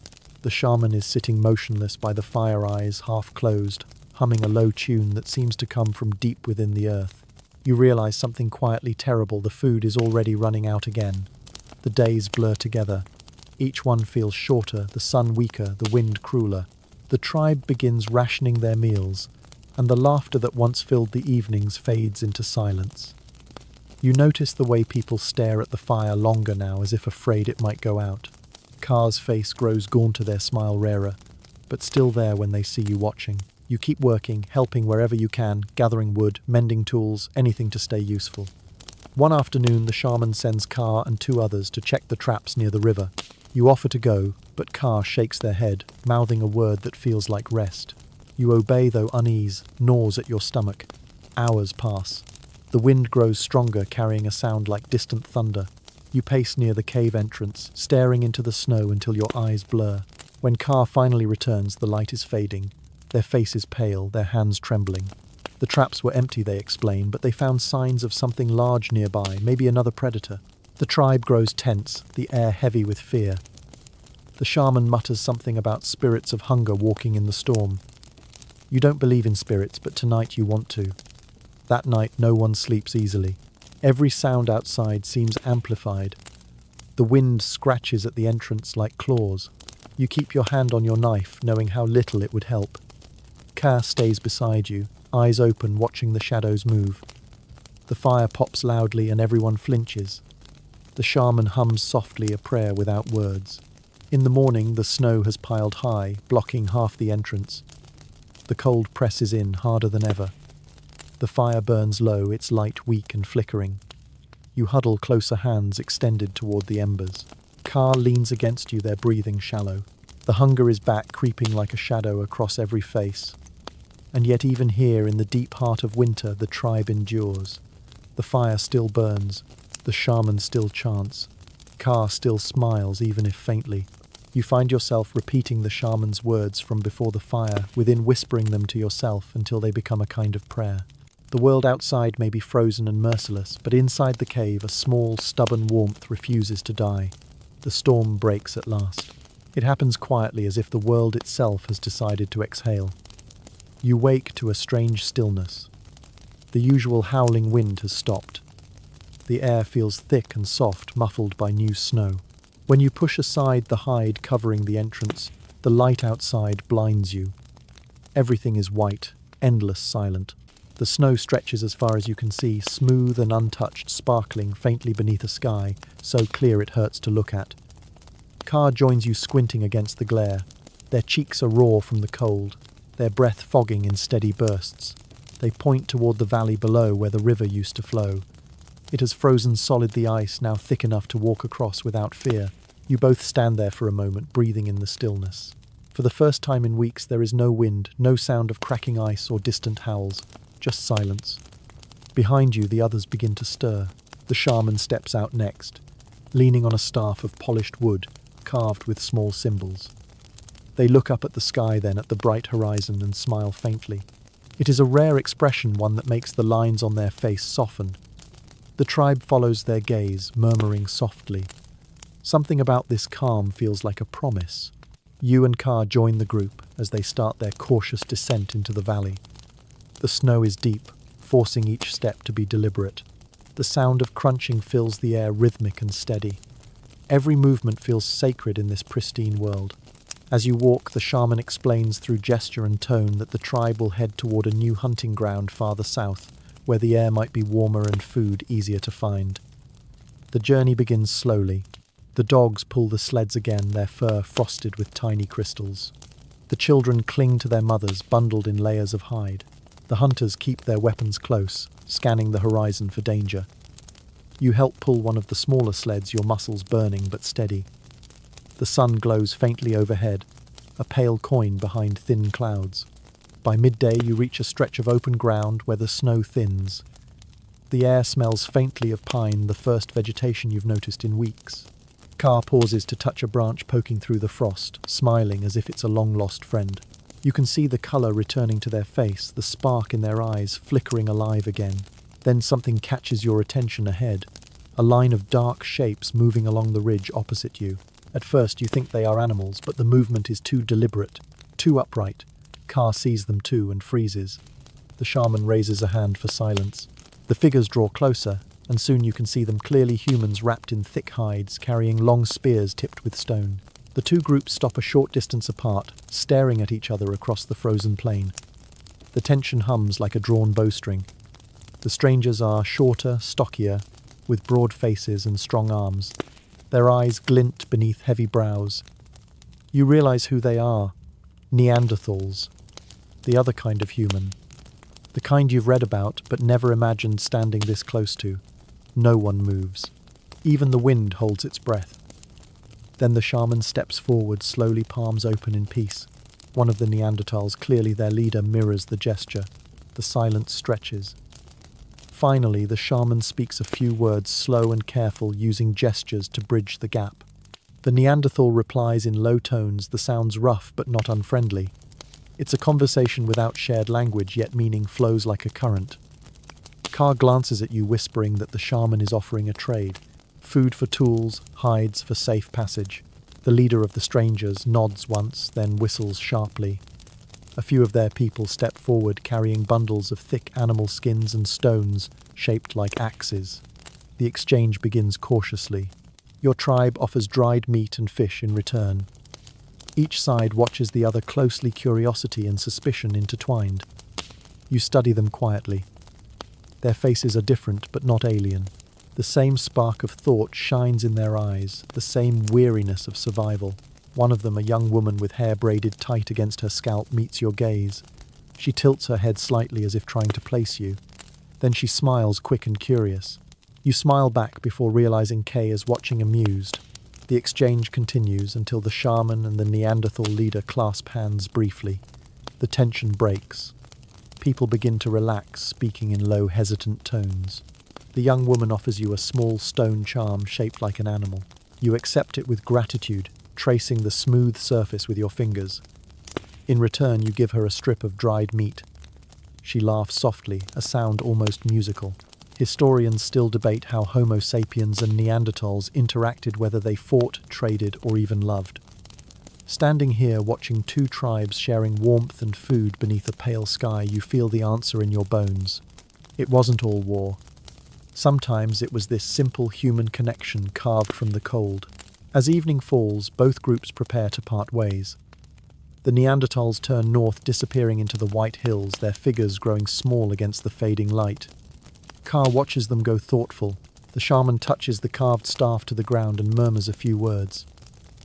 The shaman is sitting motionless by the fire, eyes half closed, humming a low tune that seems to come from deep within the earth. You realize something quietly terrible. The food is already running out again. The days blur together. Each one feels shorter, the sun weaker, the wind crueler. The tribe begins rationing their meals, and the laughter that once filled the evenings fades into silence. You notice the way people stare at the fire longer now, as if afraid it might go out. Car's face grows gaunter, their smile rarer, but still there when they see you watching. You keep working, helping wherever you can, gathering wood, mending tools, anything to stay useful. One afternoon, the shaman sends Car and 2 others to check the traps near the river. You offer to go, but Car shakes their head, mouthing a word that feels like rest. You obey, though unease gnaws at your stomach. Hours pass. The wind grows stronger, carrying a sound like distant thunder. You pace near the cave entrance, staring into the snow until your eyes blur. When Car finally returns, the light is fading. Their faces pale, their hands trembling. The traps were empty, they explain, but they found signs of something large nearby, maybe another predator. The tribe grows tense, the air heavy with fear. The shaman mutters something about spirits of hunger walking in the storm. You don't believe in spirits, but tonight you want to. That night, no one sleeps easily. Every sound outside seems amplified. The wind scratches at the entrance like claws. You keep your hand on your knife, knowing how little it would help. Car stays beside you, eyes open, watching the shadows move. The fire pops loudly and everyone flinches. The shaman hums softly a prayer without words. In the morning, the snow has piled high, blocking half the entrance. The cold presses in harder than ever. The fire burns low, its light weak and flickering. You huddle closer, hands extended toward the embers. Car leans against you, their breathing shallow. The hunger is back, creeping like a shadow across every face. And yet even here, in the deep heart of winter, the tribe endures. The fire still burns. The shaman still chants. Car still smiles, even if faintly. You find yourself repeating the shaman's words from before the fire, within whispering them to yourself until they become a kind of prayer. The world outside may be frozen and merciless, but inside the cave, a small, stubborn warmth refuses to die. The storm breaks at last. It happens quietly, as if the world itself has decided to exhale. You wake to a strange stillness. The usual howling wind has stopped. The air feels thick and soft, muffled by new snow. When you push aside the hide covering the entrance, the light outside blinds you. Everything is white, endless, silent. The snow stretches as far as you can see, smooth and untouched, sparkling faintly beneath a sky so clear it hurts to look at. Car joins you, squinting against the glare. Their cheeks are raw from the cold, their breath fogging in steady bursts. They point toward the valley below where the river used to flow. It has frozen solid, the ice now thick enough to walk across without fear. You both stand there for a moment, breathing in the stillness. For the first time in weeks, there is no wind, no sound of cracking ice or distant howls, just silence. Behind you, the others begin to stir. The shaman steps out next, leaning on a staff of polished wood, carved with small symbols. They look up at the sky, then at the bright horizon, and smile faintly. It is a rare expression, one that makes the lines on their face soften. The tribe follows their gaze, murmuring softly. Something about this calm feels like a promise. You and Car join the group as they start their cautious descent into the valley. The snow is deep, forcing each step to be deliberate. The sound of crunching fills the air, rhythmic and steady. Every movement feels sacred in this pristine world. As you walk, the shaman explains through gesture and tone that the tribe will head toward a new hunting ground farther south, where the air might be warmer and food easier to find. The journey begins slowly. The dogs pull the sleds again, their fur frosted with tiny crystals. The children cling to their mothers, bundled in layers of hide. The hunters keep their weapons close, scanning the horizon for danger. You help pull one of the smaller sleds, your muscles burning but steady. The sun glows faintly overhead, a pale coin behind thin clouds. By midday, you reach a stretch of open ground where the snow thins. The air smells faintly of pine, the first vegetation you've noticed in weeks. Car pauses to touch a branch poking through the frost, smiling as if it's a long-lost friend. You can see the colour returning to their face, the spark in their eyes flickering alive again. Then something catches your attention ahead, a line of dark shapes moving along the ridge opposite you. At first you think they are animals, but the movement is too deliberate, too upright. Car sees them too and freezes. The shaman raises a hand for silence. The figures draw closer, and soon you can see them clearly, humans wrapped in thick hides, carrying long spears tipped with stone. The two groups stop a short distance apart, staring at each other across the frozen plain. The tension hums like a drawn bowstring. The strangers are shorter, stockier, with broad faces and strong arms. Their eyes glint beneath heavy brows. You realize who they are. Neanderthals. The other kind of human. The kind you've read about but never imagined standing this close to. No one moves. Even the wind holds its breath. Then the shaman steps forward, slowly, palms open in peace. One of the Neanderthals, clearly their leader, mirrors the gesture. The silence stretches. Finally, the shaman speaks a few words, slow and careful, using gestures to bridge the gap. The Neanderthal replies in low tones, the sounds rough but not unfriendly. It's a conversation without shared language, yet meaning flows like a current. Car glances at you, whispering that the shaman is offering a trade. Food for tools, hides for safe passage. The leader of the strangers nods once, then whistles sharply. A few of their people step forward, carrying bundles of thick animal skins and stones shaped like axes. The exchange begins cautiously. Your tribe offers dried meat and fish in return. Each side watches the other closely, curiosity and suspicion intertwined. You study them quietly. Their faces are different but not alien. The same spark of thought shines in their eyes, the same weariness of survival. One of them, a young woman with hair braided tight against her scalp, meets your gaze. She tilts her head slightly as if trying to place you. Then she smiles, quick and curious. You smile back before realizing Kay is watching, amused. The exchange continues until the shaman and the Neanderthal leader clasp hands briefly. The tension breaks. People begin to relax, speaking in low, hesitant tones. The young woman offers you a small stone charm shaped like an animal. You accept it with gratitude, tracing the smooth surface with your fingers. In return, you give her a strip of dried meat. She laughs softly, a sound almost musical. Historians still debate how Homo sapiens and Neanderthals interacted, whether they fought, traded, or even loved. Standing here, watching two tribes sharing warmth and food beneath a pale sky, you feel the answer in your bones. It wasn't all war. Sometimes it was this simple human connection carved from the cold. As evening falls, both groups prepare to part ways. The Neanderthals turn north, disappearing into the white hills, their figures growing small against the fading light. Car watches them go, thoughtful. The shaman touches the carved staff to the ground and murmurs a few words.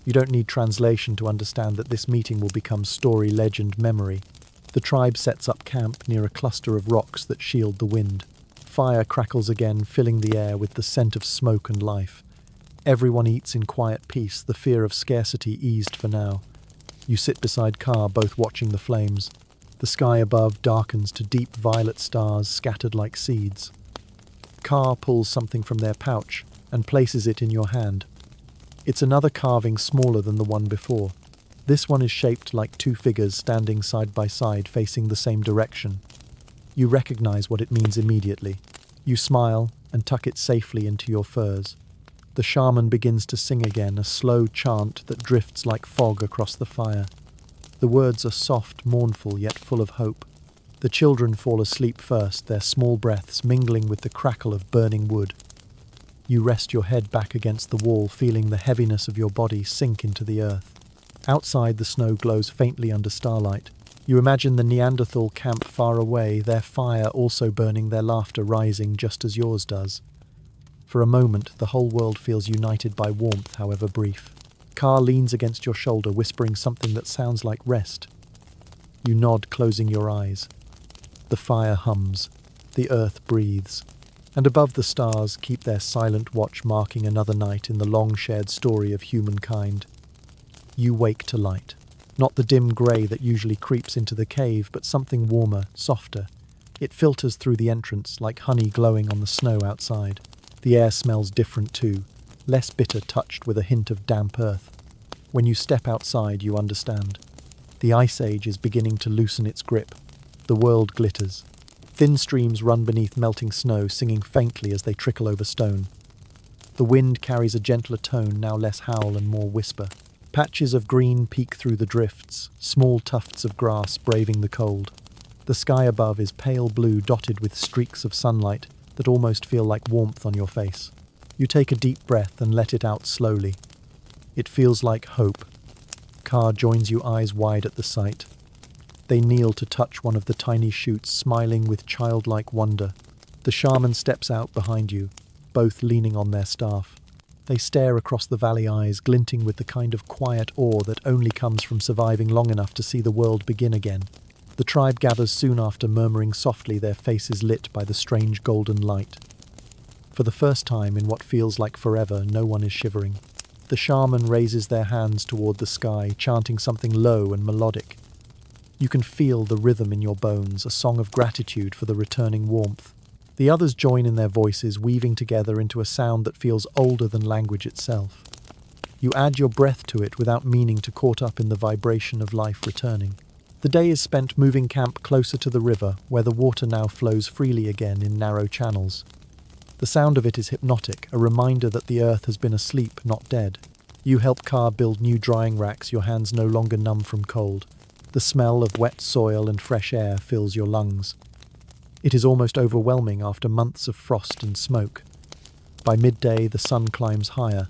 You don't need translation to understand that this meeting will become story, legend, memory. The tribe sets up camp near a cluster of rocks that shield the wind. Fire crackles again, filling the air with the scent of smoke and life. Everyone eats in quiet peace, the fear of scarcity eased for now. You sit beside Car, both watching the flames. The sky above darkens to deep violet stars scattered like seeds. Car pulls something from their pouch and places it in your hand. It's another carving smaller than the one before. This one is shaped like two figures standing side by side, facing the same direction. You recognize what it means immediately. You smile and tuck it safely into your furs. The shaman begins to sing again, a slow chant that drifts like fog across the fire. The words are soft, mournful, yet full of hope. The children fall asleep first, their small breaths mingling with the crackle of burning wood. You rest your head back against the wall, feeling the heaviness of your body sink into the earth. Outside, the snow glows faintly under starlight. You imagine the Neanderthal camp far away, their fire also burning, their laughter rising just as yours does. For a moment, the whole world feels united by warmth, however brief. Car leans against your shoulder, whispering something that sounds like rest. You nod, closing your eyes. The fire hums. The earth breathes. And above the stars keep their silent watch, marking another night in the long shared story of humankind. You wake to light. Not the dim grey that usually creeps into the cave, but something warmer, softer. It filters through the entrance like honey glowing on the snow outside. The air smells different too, less bitter, touched with a hint of damp earth. When you step outside, you understand. The Ice Age is beginning to loosen its grip. The world glitters. Thin streams run beneath melting snow, singing faintly as they trickle over stone. The wind carries a gentler tone, now less howl and more whisper. Patches of green peek through the drifts, small tufts of grass braving the cold. The sky above is pale blue, dotted with streaks of sunlight that almost feel like warmth on your face. You take a deep breath and let it out slowly. It feels like hope. Car joins you, eyes wide at the sight. They kneel to touch one of the tiny shoots, smiling with childlike wonder. The shaman steps out behind you, both leaning on their staff. They stare across the valley, eyes glinting with the kind of quiet awe that only comes from surviving long enough to see the world begin again. The tribe gathers soon after, murmuring softly, their faces lit by the strange golden light. For the first time in what feels like forever, no one is shivering. The shaman raises their hands toward the sky, chanting something low and melodic. You can feel the rhythm in your bones, a song of gratitude for the returning warmth. The others join in their voices, weaving together into a sound that feels older than language itself. You add your breath to it without meaning to, caught up in the vibration of life returning. The day is spent moving camp closer to the river, where the water now flows freely again in narrow channels. The sound of it is hypnotic, a reminder that the earth has been asleep, not dead. You help Car build new drying racks, your hands no longer numb from cold. The smell of wet soil and fresh air fills your lungs. It is almost overwhelming after months of frost and smoke. By midday, the sun climbs higher.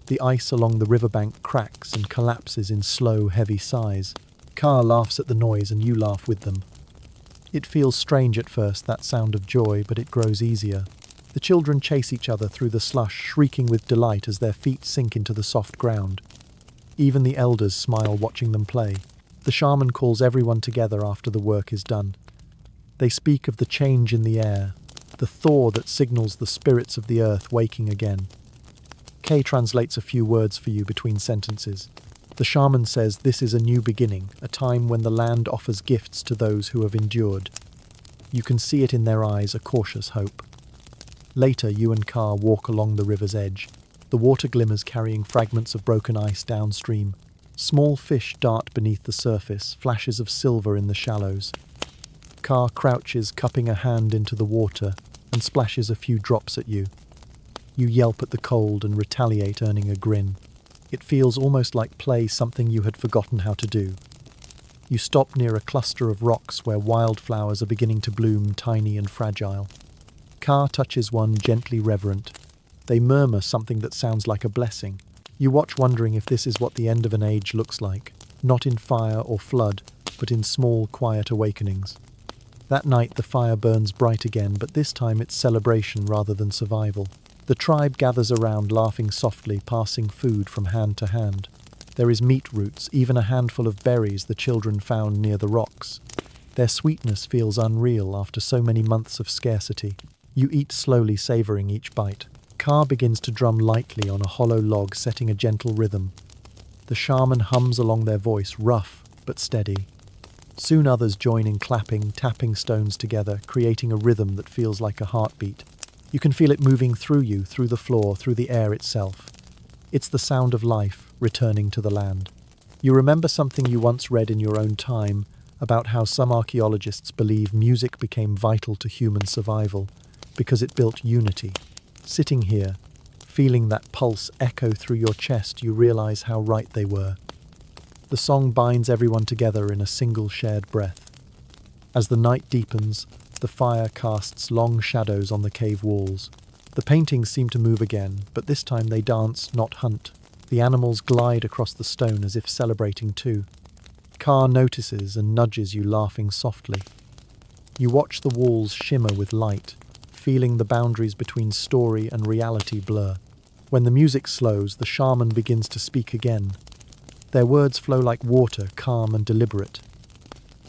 The ice along the riverbank cracks and collapses in slow, heavy sighs. Car laughs at the noise and you laugh with them. It feels strange at first, that sound of joy, but it grows easier. The children chase each other through the slush, shrieking with delight as their feet sink into the soft ground. Even the elders smile watching them play. The shaman calls everyone together after the work is done. They speak of the change in the air, the thaw that signals the spirits of the earth waking again. Kay translates a few words for you between sentences. The shaman says this is a new beginning, a time when the land offers gifts to those who have endured. You can see it in their eyes, a cautious hope. Later, you and Car walk along the river's edge. The water glimmers, carrying fragments of broken ice downstream. Small fish dart beneath the surface, flashes of silver in the shallows. Car crouches, cupping a hand into the water, and splashes a few drops at you. You yelp at the cold and retaliate, earning a grin. It feels almost like play, something you had forgotten how to do. You stop near a cluster of rocks where wildflowers are beginning to bloom, tiny and fragile. Car touches one, gently reverent. They murmur something that sounds like a blessing. You watch, wondering if this is what the end of an age looks like, not in fire or flood, but in small, quiet awakenings. That night the fire burns bright again, but this time it's celebration rather than survival. The tribe gathers around, laughing softly, passing food from hand to hand. There is meat roots, even a handful of berries the children found near the rocks. Their sweetness feels unreal after so many months of scarcity. You eat slowly, savoring each bite. Car begins to drum lightly on a hollow log, setting a gentle rhythm. The shaman hums along, their voice rough but steady. Soon others join in clapping, tapping stones together, creating a rhythm that feels like a heartbeat. You can feel it moving through you, through the floor, through the air itself. It's the sound of life returning to the land. You remember something you once read in your own time about how some archaeologists believe music became vital to human survival because it built unity. Sitting here, feeling that pulse echo through your chest, you realize how right they were. The song binds everyone together in a single shared breath. As the night deepens, the fire casts long shadows on the cave walls. The paintings seem to move again, but this time they dance, not hunt. The animals glide across the stone as if celebrating too. Kaa notices and nudges you, laughing softly. You watch the walls shimmer with light, feeling the boundaries between story and reality blur. When the music slows, the shaman begins to speak again. Their words flow like water, calm and deliberate.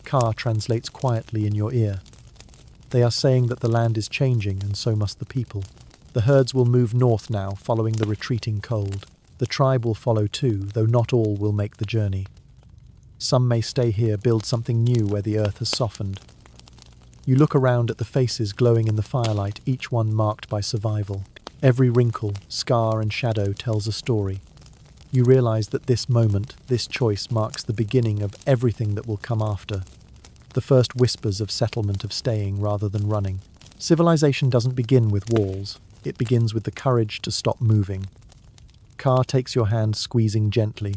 Kaa translates quietly in your ear. They are saying that the land is changing, and so must the people. The herds will move north now, following the retreating cold. The tribe will follow too, though not all will make the journey. Some may stay here, build something new where the earth has softened. You look around at the faces glowing in the firelight, each one marked by survival. Every wrinkle, scar and shadow tells a story. You realize that this moment, this choice, marks the beginning of everything that will come after. The first whispers of settlement, of staying rather than running. Civilization doesn't begin with walls. It begins with the courage to stop moving. Kaa takes your hand, squeezing gently.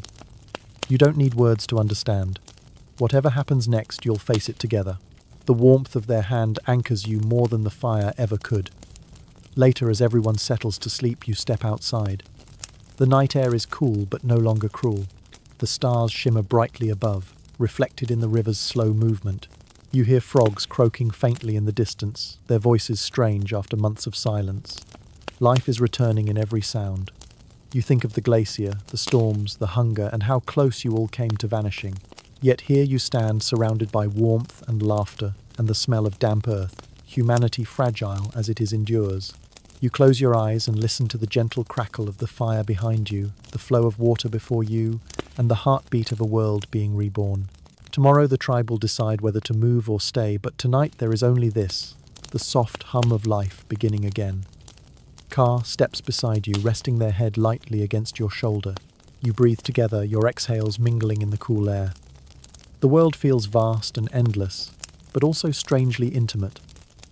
You don't need words to understand. Whatever happens next, you'll face it together. The warmth of their hand anchors you more than the fire ever could. Later, as everyone settles to sleep, you step outside. The night air is cool but no longer cruel. The stars shimmer brightly above, reflected in the river's slow movement. You hear frogs croaking faintly in the distance, their voices strange after months of silence. Life is returning in every sound. You think of the glacier, the storms, the hunger, and how close you all came to vanishing. Yet here you stand, surrounded by warmth and laughter and the smell of damp earth, humanity fragile as it endures. You close your eyes and listen to the gentle crackle of the fire behind you, the flow of water before you, and the heartbeat of a world being reborn. Tomorrow the tribe will decide whether to move or stay, but tonight there is only this, the soft hum of life beginning again. Kaa steps beside you, resting their head lightly against your shoulder. You breathe together, your exhales mingling in the cool air. The world feels vast and endless, but also strangely intimate.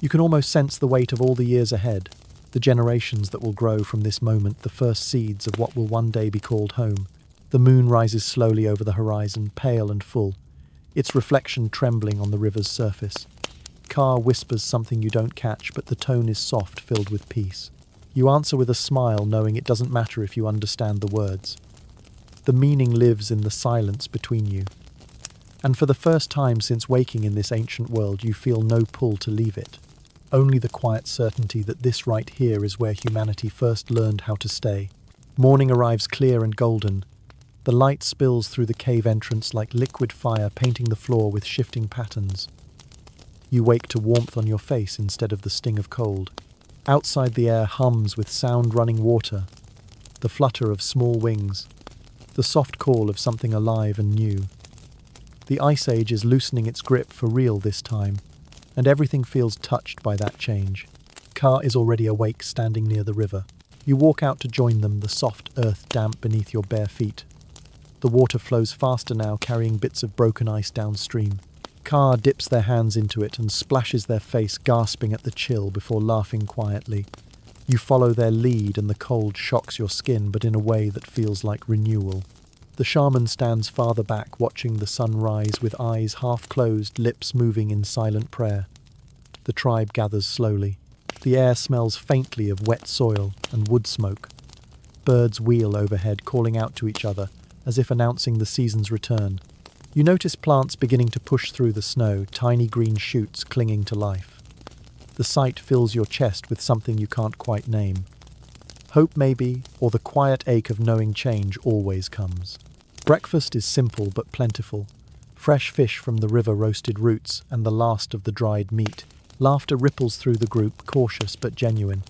You can almost sense the weight of all the years ahead, the generations that will grow from this moment, the first seeds of what will one day be called home. The moon rises slowly over the horizon, pale and full, its reflection trembling on the river's surface. Kaa whispers something you don't catch, but the tone is soft, filled with peace. You answer with a smile, knowing it doesn't matter if you understand the words. The meaning lives in the silence between you. And for the first time since waking in this ancient world, you feel no pull to leave it. Only the quiet certainty that this right here is where humanity first learned how to stay. Morning arrives clear and golden. The light spills through the cave entrance like liquid fire, painting the floor with shifting patterns. You wake to warmth on your face instead of the sting of cold. Outside, the air hums with sound running water, the flutter of small wings, the soft call of something alive and new. The Ice Age is loosening its grip for real this time, and everything feels touched by that change. Kaa is already awake, standing near the river. You walk out to join them, the soft earth damp beneath your bare feet. The water flows faster now, carrying bits of broken ice downstream. Kaa dips their hands into it and splashes their face, gasping at the chill before laughing quietly. You follow their lead and the cold shocks your skin, but in a way that feels like renewal. The shaman stands farther back, watching the sun rise with eyes half closed, lips moving in silent prayer. The tribe gathers slowly. The air smells faintly of wet soil and wood smoke. Birds wheel overhead, calling out to each other, as if announcing the season's return. You notice plants beginning to push through the snow, tiny green shoots clinging to life. The sight fills your chest with something you can't quite name. Hope maybe, or the quiet ache of knowing change always comes. Breakfast is simple but plentiful. Fresh fish from the river, roasted roots, and the last of the dried meat. Laughter ripples through the group, cautious but genuine.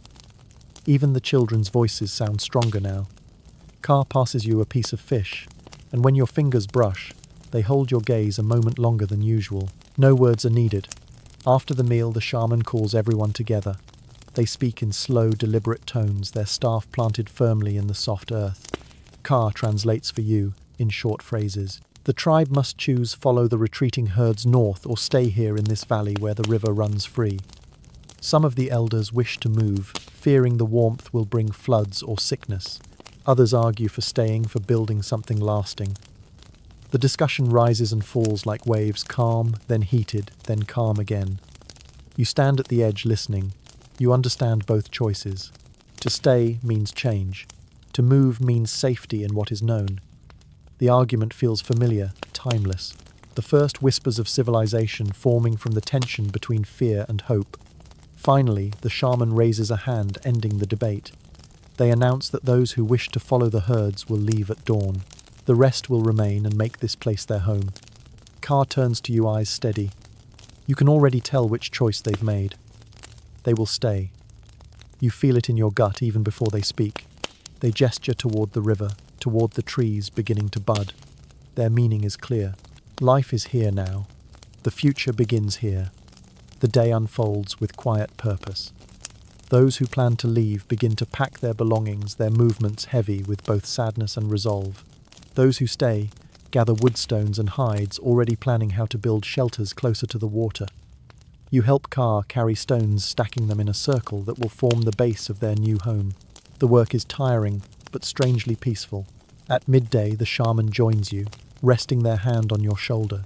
Even the children's voices sound stronger now. Kaa passes you a piece of fish, and when your fingers brush, they hold your gaze a moment longer than usual. No words are needed. After the meal, the shaman calls everyone together. They speak in slow, deliberate tones, their staff planted firmly in the soft earth. Kaa translates for you, in short phrases. The tribe must choose, follow the retreating herds north, or stay here in this valley where the river runs free. Some of the elders wish to move, fearing the warmth will bring floods or sickness. Others argue for staying, for building something lasting. The discussion rises and falls like waves, calm, then heated, then calm again. You stand at the edge listening. You understand both choices. To stay means change. To move means safety in what is known. The argument feels familiar, timeless. The first whispers of civilization forming from the tension between fear and hope. Finally, the shaman raises a hand, ending the debate. They announce that those who wish to follow the herds will leave at dawn. The rest will remain and make this place their home. Kaa turns to you, eyes steady. You can already tell which choice they've made. They will stay. You feel it in your gut even before they speak. They gesture toward the river, toward the trees beginning to bud. Their meaning is clear. Life is here now. The future begins here. The day unfolds with quiet purpose. Those who plan to leave begin to pack their belongings, their movements heavy with both sadness and resolve. Those who stay gather woodstones and hides, already planning how to build shelters closer to the water. You help Kaa carry stones, stacking them in a circle that will form the base of their new home. The work is tiring, but strangely peaceful. At midday, the shaman joins you, resting their hand on your shoulder.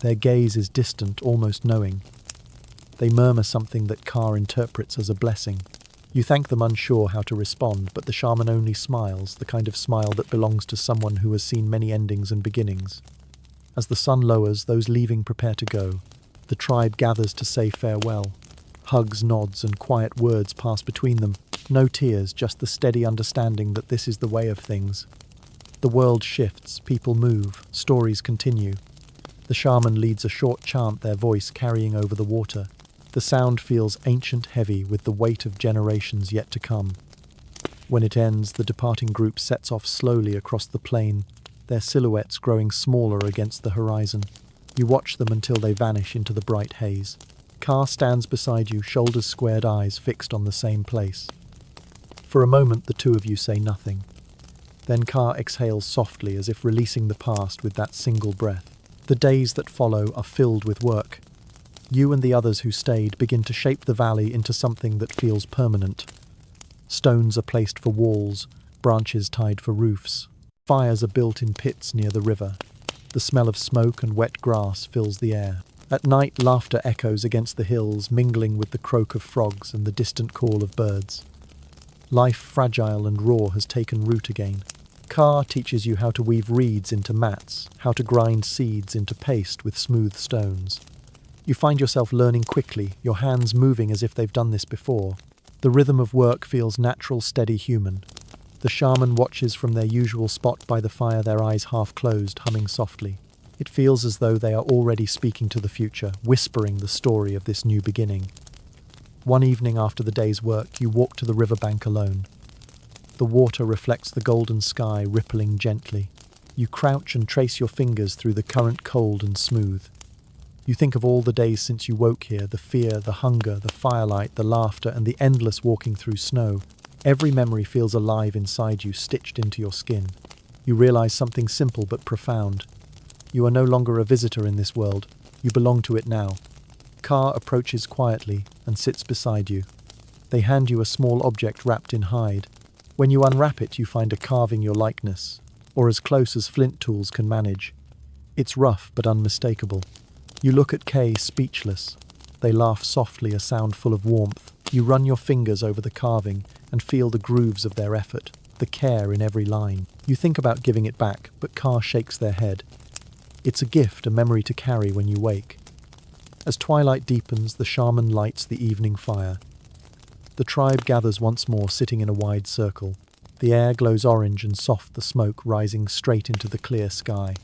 Their gaze is distant, almost knowing. They murmur something that Kaa interprets as a blessing. You thank them, unsure how to respond, but the shaman only smiles, the kind of smile that belongs to someone who has seen many endings and beginnings. As the sun lowers, those leaving prepare to go. The tribe gathers to say farewell. Hugs, nods, and quiet words pass between them. No tears, just the steady understanding that this is the way of things. The world shifts, people move, stories continue. The shaman leads a short chant, their voice carrying over the water. The sound feels ancient, heavy, with the weight of generations yet to come. When it ends, the departing group sets off slowly across the plain, their silhouettes growing smaller against the horizon. You watch them until they vanish into the bright haze. Kaa stands beside you, shoulders squared, eyes fixed on the same place. For a moment, the two of you say nothing. Then Kaa exhales softly, as if releasing the past with that single breath. The days that follow are filled with work. You and the others who stayed begin to shape the valley into something that feels permanent. Stones are placed for walls, branches tied for roofs. Fires are built in pits near the river. The smell of smoke and wet grass fills the air. At night, laughter echoes against the hills, mingling with the croak of frogs and the distant call of birds. Life, fragile and raw, has taken root again. Kaa teaches you how to weave reeds into mats, how to grind seeds into paste with smooth stones. You find yourself learning quickly, your hands moving as if they've done this before. The rhythm of work feels natural, steady, human. The shaman watches from their usual spot by the fire, their eyes half closed, humming softly. It feels as though they are already speaking to the future, whispering the story of this new beginning. One evening after the day's work, you walk to the riverbank alone. The water reflects the golden sky, rippling gently. You crouch and trace your fingers through the current, cold and smooth. You think of all the days since you woke here, the fear, the hunger, the firelight, the laughter, and the endless walking through snow. Every memory feels alive inside you, stitched into your skin. You realize something simple but profound. You are no longer a visitor in this world. You belong to it now. Kaa approaches quietly and sits beside you. They hand you a small object wrapped in hide. When you unwrap it, you find a carving your likeness, or as close as flint tools can manage. It's rough but unmistakable. You look at Kay, speechless. They laugh softly, a sound full of warmth. You run your fingers over the carving and feel the grooves of their effort, the care in every line. You think about giving it back, but Kaa shakes their head. It's a gift, a memory to carry when you wake. As twilight deepens, the shaman lights the evening fire. The tribe gathers once more, sitting in a wide circle. The air glows orange and soft, the smoke rising straight into the clear sky.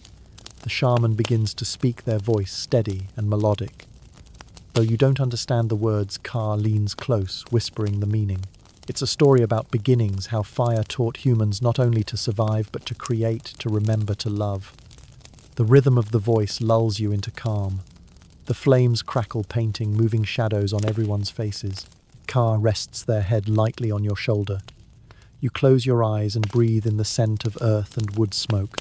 The shaman begins to speak, their voice steady and melodic. Though you don't understand the words, Kaa leans close, whispering the meaning. It's a story about beginnings, how fire taught humans not only to survive but to create, to remember, to love. The rhythm of the voice lulls you into calm. The flames crackle, painting moving shadows on everyone's faces. Kaa rests their head lightly on your shoulder. You close your eyes and breathe in the scent of earth and wood smoke.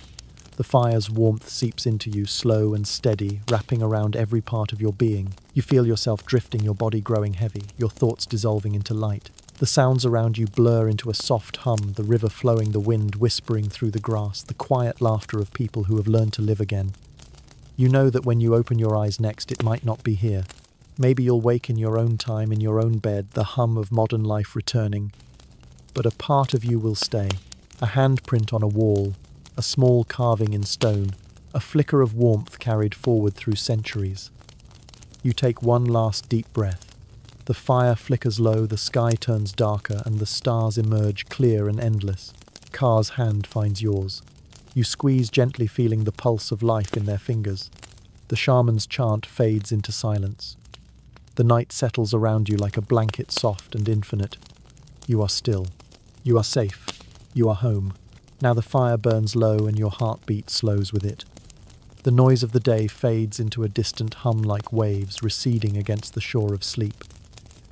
The fire's warmth seeps into you, slow and steady, wrapping around every part of your being. You feel yourself drifting, your body growing heavy, your thoughts dissolving into light. The sounds around you blur into a soft hum, the river flowing, the wind whispering through the grass, the quiet laughter of people who have learned to live again. You know that when you open your eyes next, it might not be here. Maybe you'll wake in your own time, in your own bed, the hum of modern life returning. but a part of you will stay. A handprint on a wall, a small carving in stone, a flicker of warmth carried forward through centuries. You take one last deep breath. The fire flickers low, the sky turns darker, and the stars emerge clear and endless. Kaa's hand finds yours. You squeeze gently, feeling the pulse of life in their fingers. The shaman's chant fades into silence. The night settles around you like a blanket, soft and infinite. You are still. You are safe. You are home. Now the fire burns low and your heartbeat slows with it. The noise of the day fades into a distant hum like waves receding against the shore of sleep.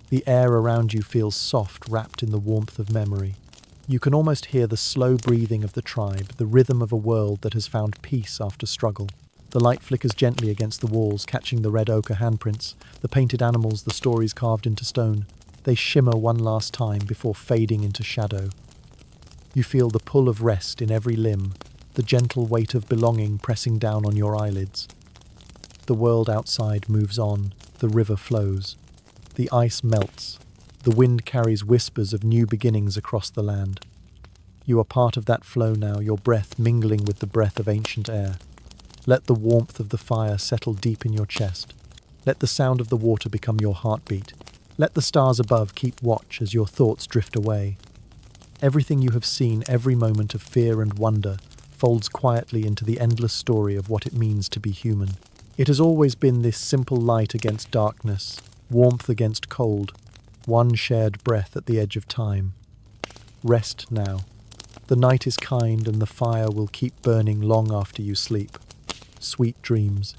The air around you feels soft, wrapped in the warmth of memory. You can almost hear the slow breathing of the tribe, the rhythm of a world that has found peace after struggle. The light flickers gently against the walls, catching the red ochre handprints, the painted animals, the stories carved into stone. They shimmer one last time before fading into shadow. You feel the pull of rest in every limb, the gentle weight of belonging pressing down on your eyelids. The world outside moves on, the river flows. The ice melts. The wind carries whispers of new beginnings across the land. You are part of that flow now, your breath mingling with the breath of ancient air. Let the warmth of the fire settle deep in your chest. Let the sound of the water become your heartbeat. Let the stars above keep watch as your thoughts drift away. Everything you have seen, every moment of fear and wonder, folds quietly into the endless story of what it means to be human. It has always been this simple light against darkness, warmth against cold, one shared breath at the edge of time. Rest now. The night is kind and the fire will keep burning long after you sleep. Sweet dreams.